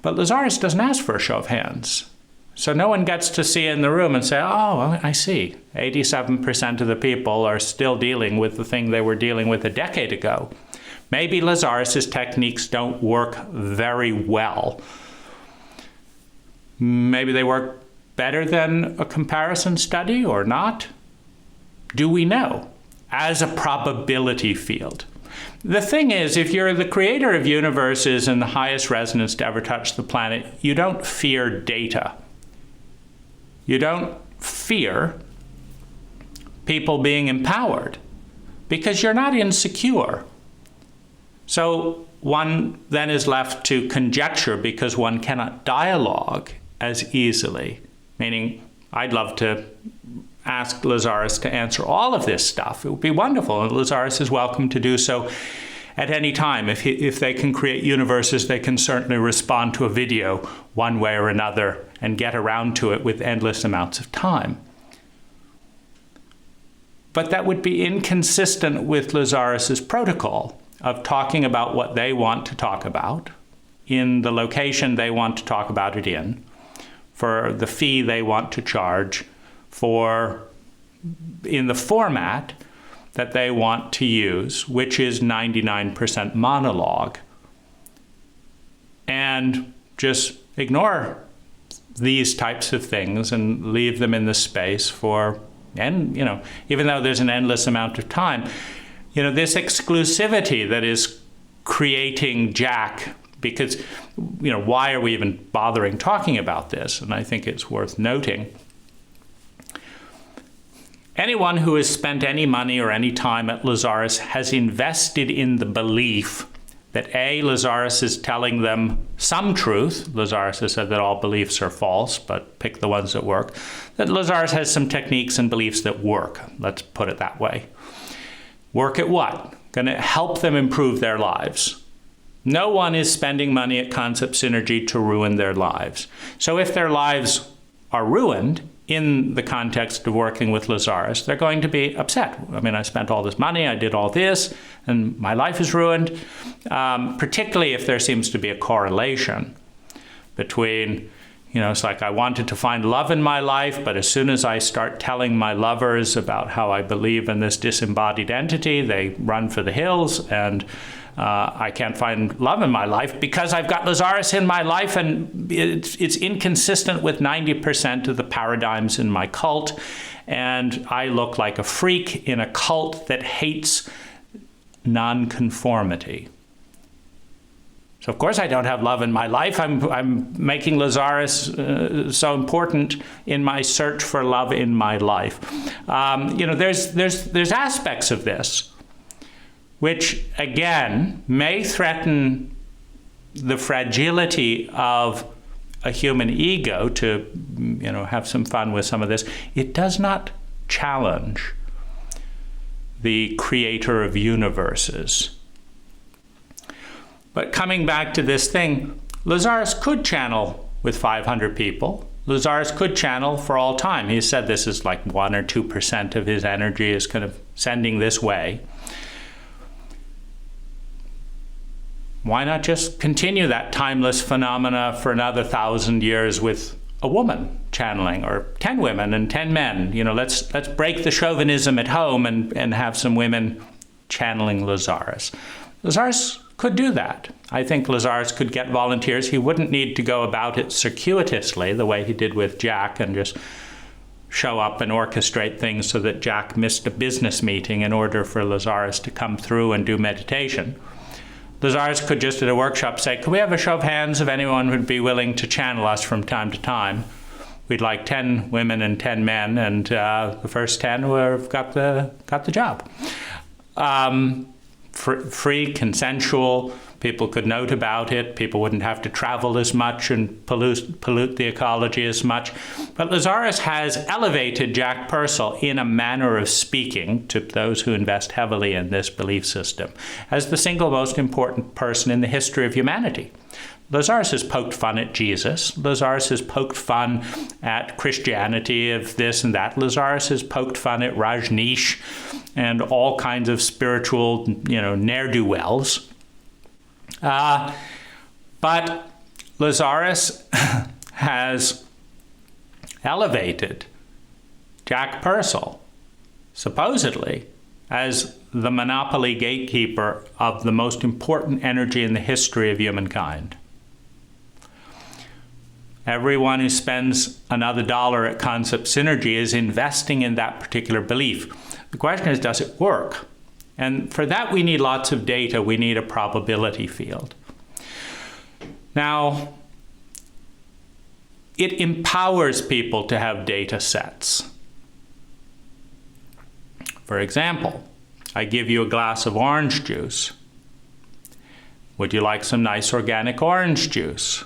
But Lazaris doesn't ask for a show of hands. So no one gets to see in the room and say, oh, I see. 87% of the people are still dealing with the thing they were dealing with a decade ago. Maybe Lazaris's techniques don't work very well. Maybe they work better than a comparison study or not. Do we know? As a probability field. The thing is, if you're the creator of universes in the highest resonance to ever touch the planet, you don't fear data. You don't fear people being empowered because you're not insecure. So one then is left to conjecture because one cannot dialogue as easily. Meaning, I'd love to ask Lazaris to answer all of this stuff. It would be wonderful, and Lazaris is welcome to do so at any time. If they can create universes, they can certainly respond to a video one way or another and get around to it with endless amounts of time. But that would be inconsistent with Lazaris's protocol of talking about what they want to talk about in the location they want to talk about it in, for the fee they want to charge, in the format that they want to use, which is 99% monologue. And just ignore these types of things and leave them in the space even though there's an endless amount of time, this exclusivity that is creating Jach, because, why are we even bothering talking about this? And I think it's worth noting. Anyone who has spent any money or any time at Lazaris has invested in the belief that Lazaris is telling them some truth. Lazaris has said that all beliefs are false, but pick the ones that work. That Lazaris has some techniques and beliefs that work. Let's put it that way. Work at what? Going to help them improve their lives. No one is spending money at Concept Synergy to ruin their lives. So if their lives are ruined in the context of working with Lazaris, they're going to be upset. I mean, I spent all this money, I did all this, and my life is ruined, particularly if there seems to be a correlation between, it's like I wanted to find love in my life, but as soon as I start telling my lovers about how I believe in this disembodied entity, they run for the hills, and I can't find love in my life because I've got Lazaris in my life, and it's inconsistent with 90% of the paradigms in my cult, and I look like a freak in a cult that hates nonconformity. So of course I don't have love in my life. I'm making Lazaris so important in my search for love in my life. There's aspects of this which, again, may threaten the fragility of a human ego to, have some fun with some of this. It does not challenge the creator of universes. But coming back to this thing, Lazaris could channel with 500 people. Lazaris could channel for all time. He said this is like 1 or 2% of his energy is kind of sending this way. Why not just continue that timeless phenomena for another 1,000 years with a woman channeling, or 10 women and 10 men? Let's break the chauvinism at home and have some women channeling Lazaris. Lazaris could do that. I think Lazaris could get volunteers. He wouldn't need to go about it circuitously the way he did with Jach and just show up and orchestrate things so that Jach missed a business meeting in order for Lazaris to come through and do meditation. Lazaris could just at a workshop say, could we have a show of hands if anyone would be willing to channel us from time to time? We'd like 10 women and 10 men, and the first 10 have got the job. Free, consensual, people could note about it, people wouldn't have to travel as much and pollute the ecology as much. But Lazaris has elevated Jach Pursel, in a manner of speaking, to those who invest heavily in this belief system, as the single most important person in the history of humanity. Lazaris has poked fun at Jesus. Lazaris has poked fun at Christianity, of this and that. Lazaris has poked fun at Rajneesh and all kinds of spiritual, ne'er-do-wells. But Lazaris has elevated Jach Pursel, supposedly, as the monopoly gatekeeper of the most important energy in the history of humankind. Everyone who spends another dollar at Concept Synergy is investing in that particular belief. The question is, does it work? And for that, we need lots of data. We need a probability field. Now, it empowers people to have data sets. For example, I give you a glass of orange juice. Would you like some nice organic orange juice?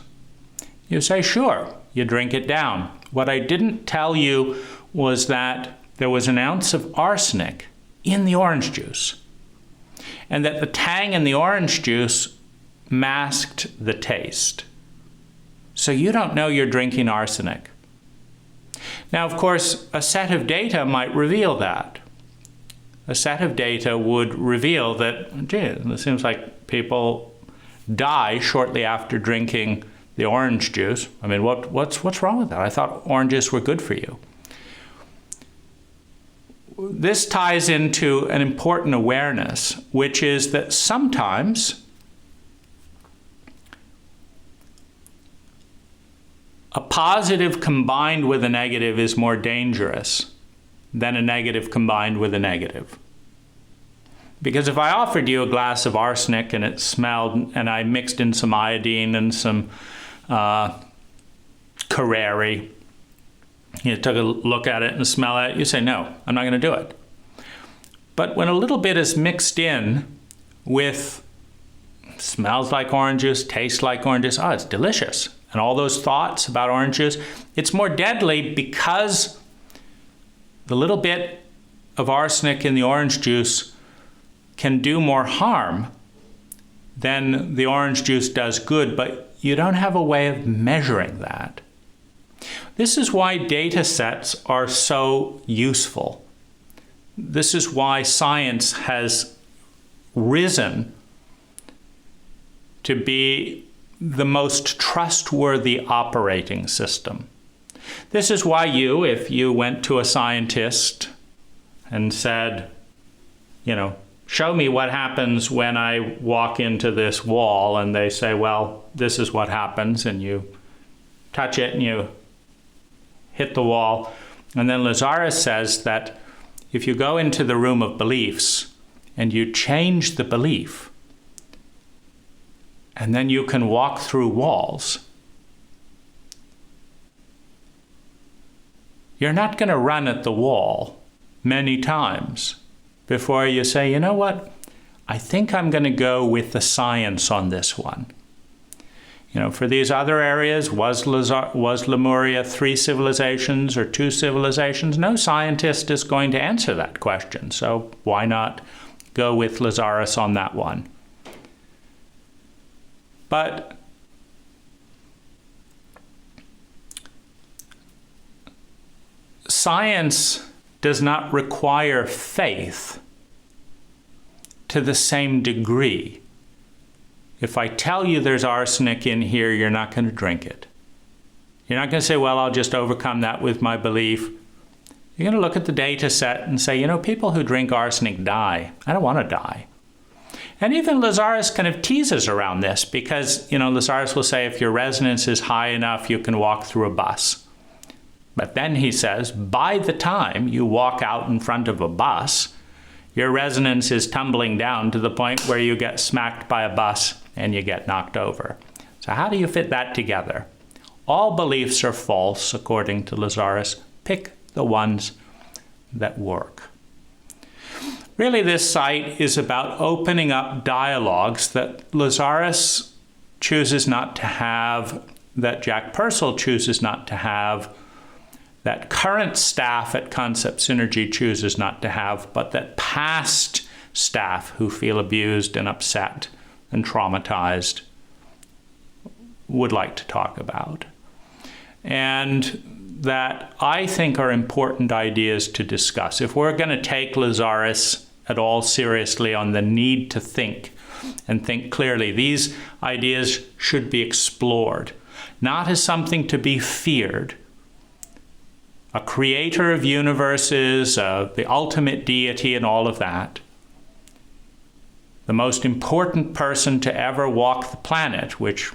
You say, sure. You drink it down. What I didn't tell you was that there was an ounce of arsenic in the orange juice, and that the tang in the orange juice masked the taste. So you don't know you're drinking arsenic. Now, of course, a set of data might reveal that. A set of data would reveal that, gee, it seems like people die shortly after drinking the orange juice. I mean, what's wrong with that? I thought oranges were good for you. This ties into an important awareness, which is that sometimes a positive combined with a negative is more dangerous than a negative combined with a negative. Because if I offered you a glass of arsenic and it smelled, and I mixed in some iodine and some Carreri, you took a look at it and smell it, you say, no, I'm not going to do it. But when a little bit is mixed in with smells like orange juice, tastes like orange juice, oh, it's delicious. And all those thoughts about orange juice, it's more deadly because the little bit of arsenic in the orange juice can do more harm than the orange juice does good, but you don't have a way of measuring that. This is why data sets are so useful. This is why science has risen to be the most trustworthy operating system. This is why if you went to a scientist and said, show me what happens when I walk into this wall, and they say, well, this is what happens, and you touch it and you hit the wall. And then Lazaris says that if you go into the room of beliefs and you change the belief, and then you can walk through walls, you're not going to run at the wall many times before you say, you know what, I think I'm going to go with the science on this one. For these other areas, was Lemuria 3 civilizations or 2 civilizations? No scientist is going to answer that question, so why not go with Lazaris on that one? But science does not require faith to the same degree. If I tell you there's arsenic in here, you're not going to drink it. You're not going to say, well, I'll just overcome that with my belief. You're going to look at the data set and say, people who drink arsenic die. I don't want to die. And even Lazaris kind of teases around this because, Lazaris will say if your resonance is high enough, you can walk through a bus. But then he says, by the time you walk out in front of a bus, your resonance is tumbling down to the point where you get smacked by a bus and you get knocked over. So how do you fit that together? All beliefs are false, according to Lazaris. Pick the ones that work. Really, this site is about opening up dialogues that Lazaris chooses not to have, that Jach Pursel chooses not to have, that current staff at Concept Synergy chooses not to have, but that past staff who feel abused and upset and traumatized would like to talk about. And that I think are important ideas to discuss. If we're going to take Lazaris at all seriously on the need to think and think clearly, these ideas should be explored, not as something to be feared. A creator of universes, the ultimate deity and all of that. The most important person to ever walk the planet, which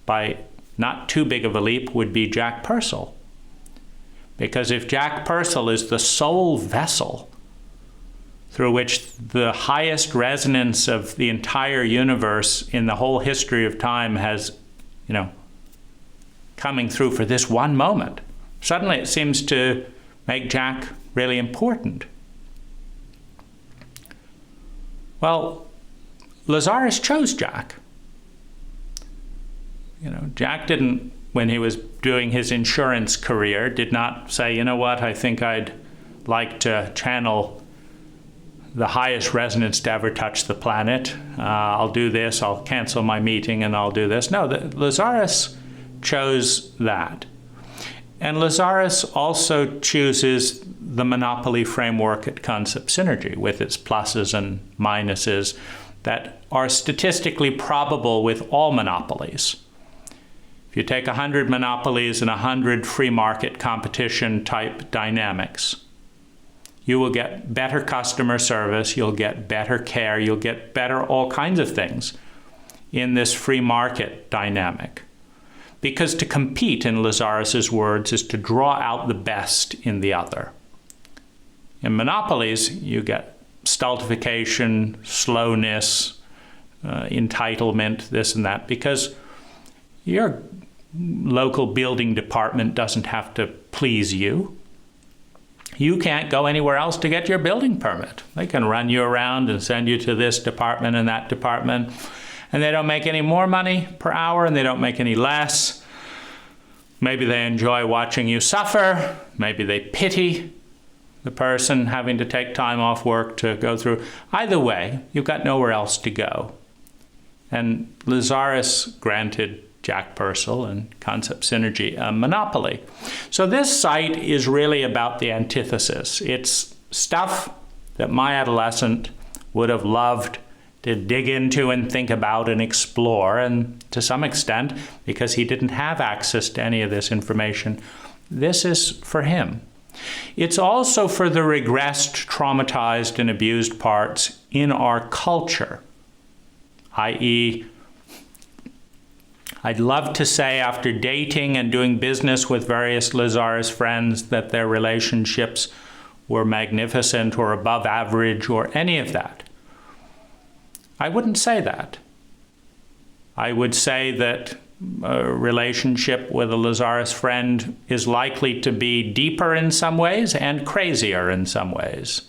by not too big of a leap would be Jach Pursel. Because if Jach Pursel is the sole vessel through which the highest resonance of the entire universe in the whole history of time has, coming through for this one moment, suddenly it seems to make Jach really important. Well, Lazaris chose Jach. Jach didn't, when he was doing his insurance career, did not say, you know what, I think I'd like to channel the highest resonance to ever touch the planet. I'll do this, I'll cancel my meeting and I'll do this. No, Lazaris chose that. And Lazaris also chooses the monopoly framework at Concept Synergy with its pluses and minuses that are statistically probable with all monopolies. If you take 100 monopolies and 100 free market competition type dynamics, you will get better customer service, you'll get better care, you'll get better all kinds of things in this free market dynamic. Because to compete, in Lazaris's words, is to draw out the best in the other. In monopolies, you get stultification, slowness, entitlement, this and that, because your local building department doesn't have to please you. You can't go anywhere else to get your building permit. They can run you around and send you to this department and that department, and they don't make any more money per hour and they don't make any less. Maybe they enjoy watching you suffer. Maybe they pity the person having to take time off work to go through. Either way, you've got nowhere else to go. And Lazaris granted Jach Pursel and concept synergy a monopoly. So this site is really about the antithesis. It's stuff that my adolescent would have loved to dig into and think about and explore, and to some extent, because he didn't have access to any of this information, this is for him. It's also for the regressed, traumatized, and abused parts in our culture, i.e., I'd love to say after dating and doing business with various Lazaris friends that their relationships were magnificent or above average or any of that. I wouldn't say that. I would say that a relationship with a Lazaris friend is likely to be deeper in some ways and crazier in some ways.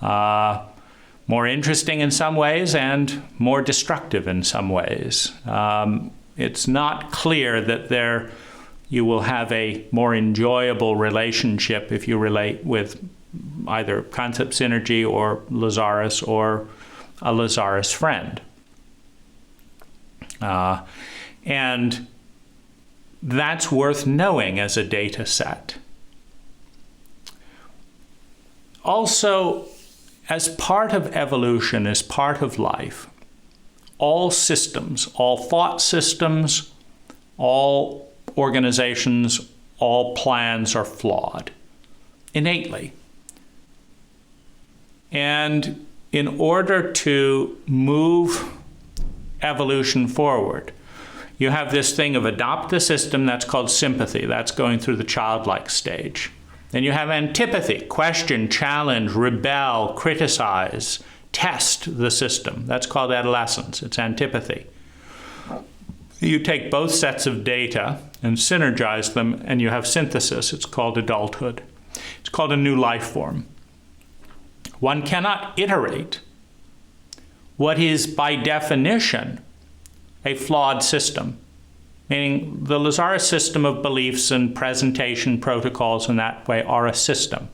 More interesting in some ways and more destructive in some ways. It's not clear that you will have a more enjoyable relationship if you relate with either concept synergy or Lazaris or a Lazaris friend. And that's worth knowing as a data set. Also, as part of evolution, as part of life, all systems, all thought systems, all organizations, all plans are flawed, innately. And in order to move evolution forward, you have this thing of adopt the system, that's called sympathy, that's going through the childlike stage. Then you have antipathy, question, challenge, rebel, criticize, test the system. That's called adolescence, it's antipathy. You take both sets of data and synergize them and you have synthesis, it's called adulthood. It's called a new life form. One cannot iterate what is by definition a flawed system, meaning the Lazaris system of beliefs and presentation protocols in that way are a system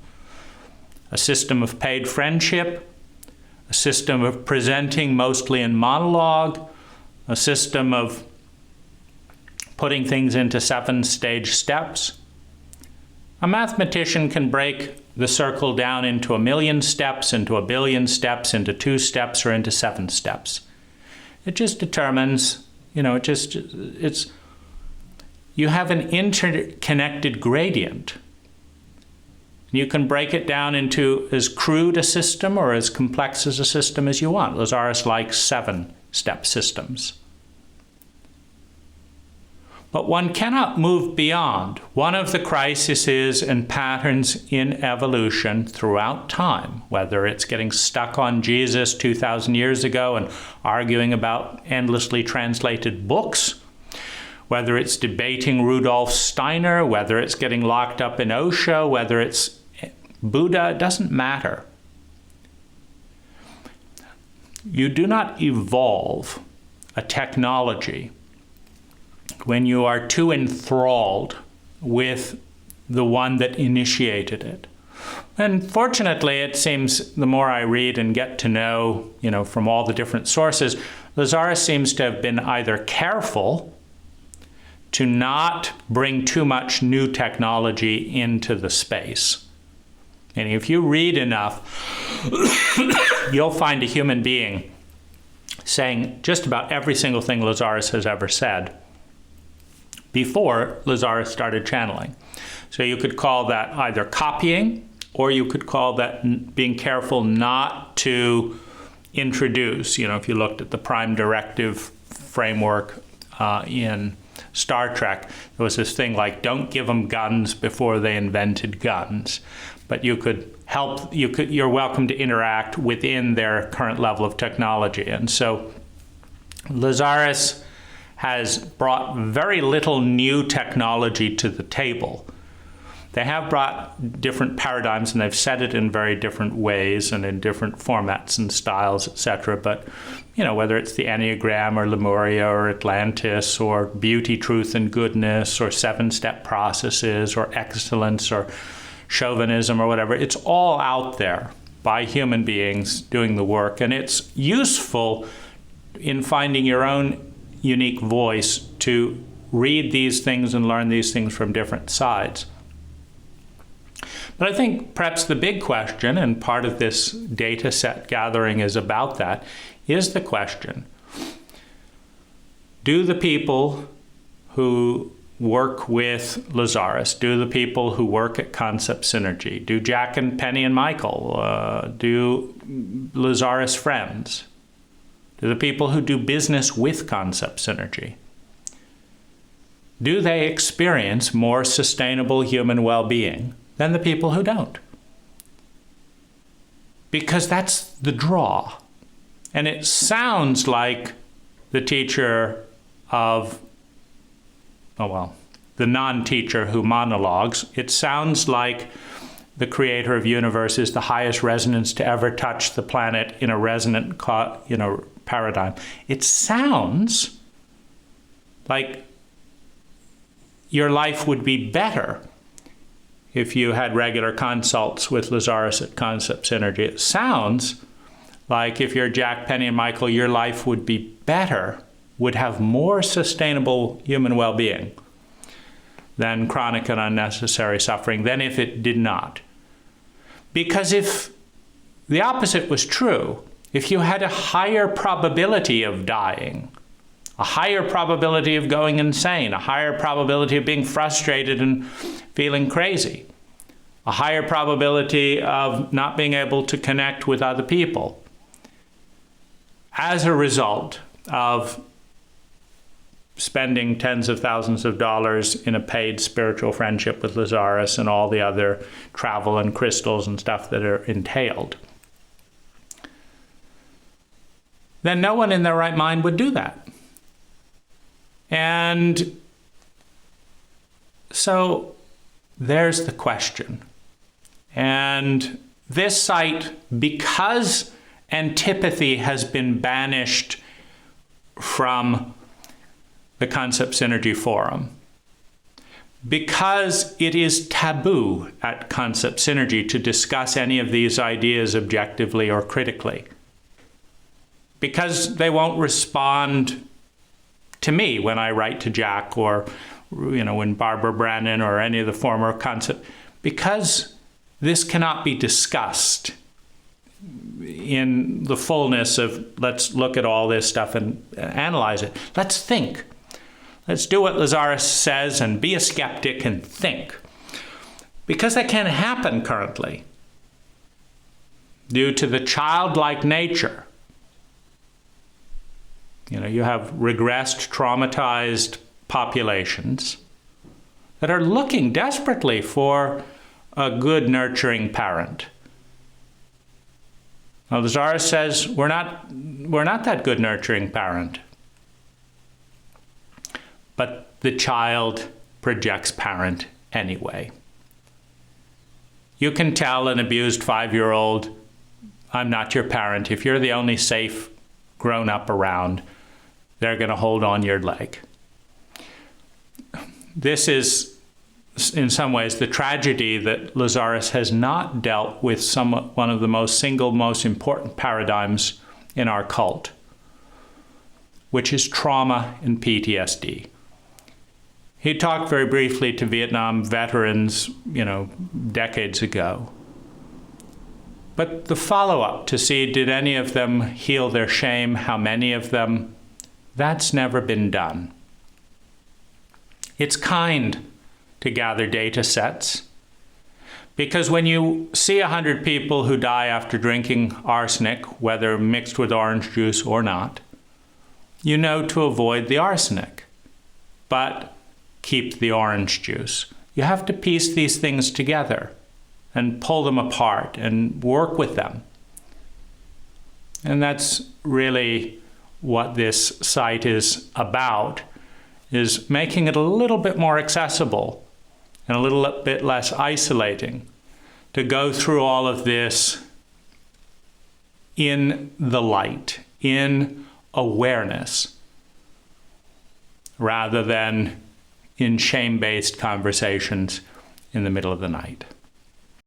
of paid friendship, a system of presenting mostly in monologue, a system of putting things into 7-stage steps. A mathematician can break the circle down into 1,000,000 steps, into 1,000,000,000 steps, into 2 steps, or into 7 steps. It just determines, you have an interconnected gradient. You can break it down into as crude a system or as complex as a system as you want. Lazaris likes 7-step systems. But one cannot move beyond one of the crises and patterns in evolution throughout time, whether it's getting stuck on Jesus 2,000 years ago and arguing about endlessly translated books, whether it's debating Rudolf Steiner, whether it's getting locked up in Osho, whether it's Buddha, it doesn't matter. You do not evolve a technology when you are too enthralled with the one that initiated it. And fortunately, it seems the more I read and get to know, from all the different sources, Lazaris seems to have been either careful to not bring too much new technology into the space. And if you read enough, you'll find a human being saying just about every single thing Lazaris has ever said before Lazaris started channeling. So you could call that either copying, or you could call that being careful not to introduce. If you looked at the prime directive framework in Star Trek, there was this thing like, don't give them guns before they invented guns. But you could help, you're welcome to interact within their current level of technology. And so Lazaris has brought very little new technology to the table. They have brought different paradigms, and they've said it in very different ways and in different formats and styles, etc. But, whether it's the Enneagram or Lemuria or Atlantis or beauty, truth, and goodness or 7-step processes or excellence or chauvinism or whatever. It's all out there by human beings doing the work, and it's useful in finding your own unique voice to read these things and learn these things from different sides. But I think perhaps the big question, and part of this data set gathering is about that, is the question, do the people who work with Lazaris, do the people who work at Concept Synergy, do Jach and Penny and Michael, do Lazaris friends, do the people who do business with Concept Synergy, do they experience more sustainable human well-being than the people who don't? Because that's the draw. And it sounds like the teacher of, the non-teacher who monologues. It sounds like the creator of universe is the highest resonance to ever touch the planet in a resonant, paradigm. It sounds like your life would be better if you had regular consults with Lazaris at Concept Synergy. It sounds like if you're Jach, Penny, and Michael, your life would be better, would have more sustainable human well-being than chronic and unnecessary suffering than if it did not. Because if the opposite was true, if you had a higher probability of dying, a higher probability of going insane, a higher probability of being frustrated and feeling crazy, a higher probability of not being able to connect with other people as a result of spending tens of thousands of dollars in a paid spiritual friendship with Lazaris and all the other travel and crystals and stuff that are entailed, then no one in their right mind would do that. And so there's the question. And this site, because antipathy has been banished from the Concept Synergy Forum, because it is taboo at Concept Synergy to discuss any of these ideas objectively or critically, because they won't respond to me when I write to Jach, or when Barbara Brannon or any of the former Concept, because this cannot be discussed in the fullness of let's look at all this stuff and analyze it. Let's think. Let's do what Lazaris says and be a skeptic and think. Because that can't happen currently due to the childlike nature. You have regressed, traumatized populations that are looking desperately for a good, nurturing parent. Now, Lazaris says we're not that good, nurturing parent. But the child projects parent anyway. You can tell an abused 5-year-old, I'm not your parent. If you're the only safe grown-up around, they're going to hold on your leg. This is, in some ways, the tragedy that Lazaris has not dealt with one of the most important paradigms in our cult, which is trauma and PTSD. He talked very briefly to Vietnam veterans, decades ago. But the follow-up to see, did any of them heal their shame? How many of them? That's never been done. It's kind to gather data sets, because when you see 100 people who die after drinking arsenic, whether mixed with orange juice or not, you know to avoid the arsenic, but keep the orange juice. You have to piece these things together and pull them apart and work with them. And that's really what this site is about, is making it a little bit more accessible and a little bit less isolating to go through all of this in the light, in awareness, rather than in shame-based conversations in the middle of the night.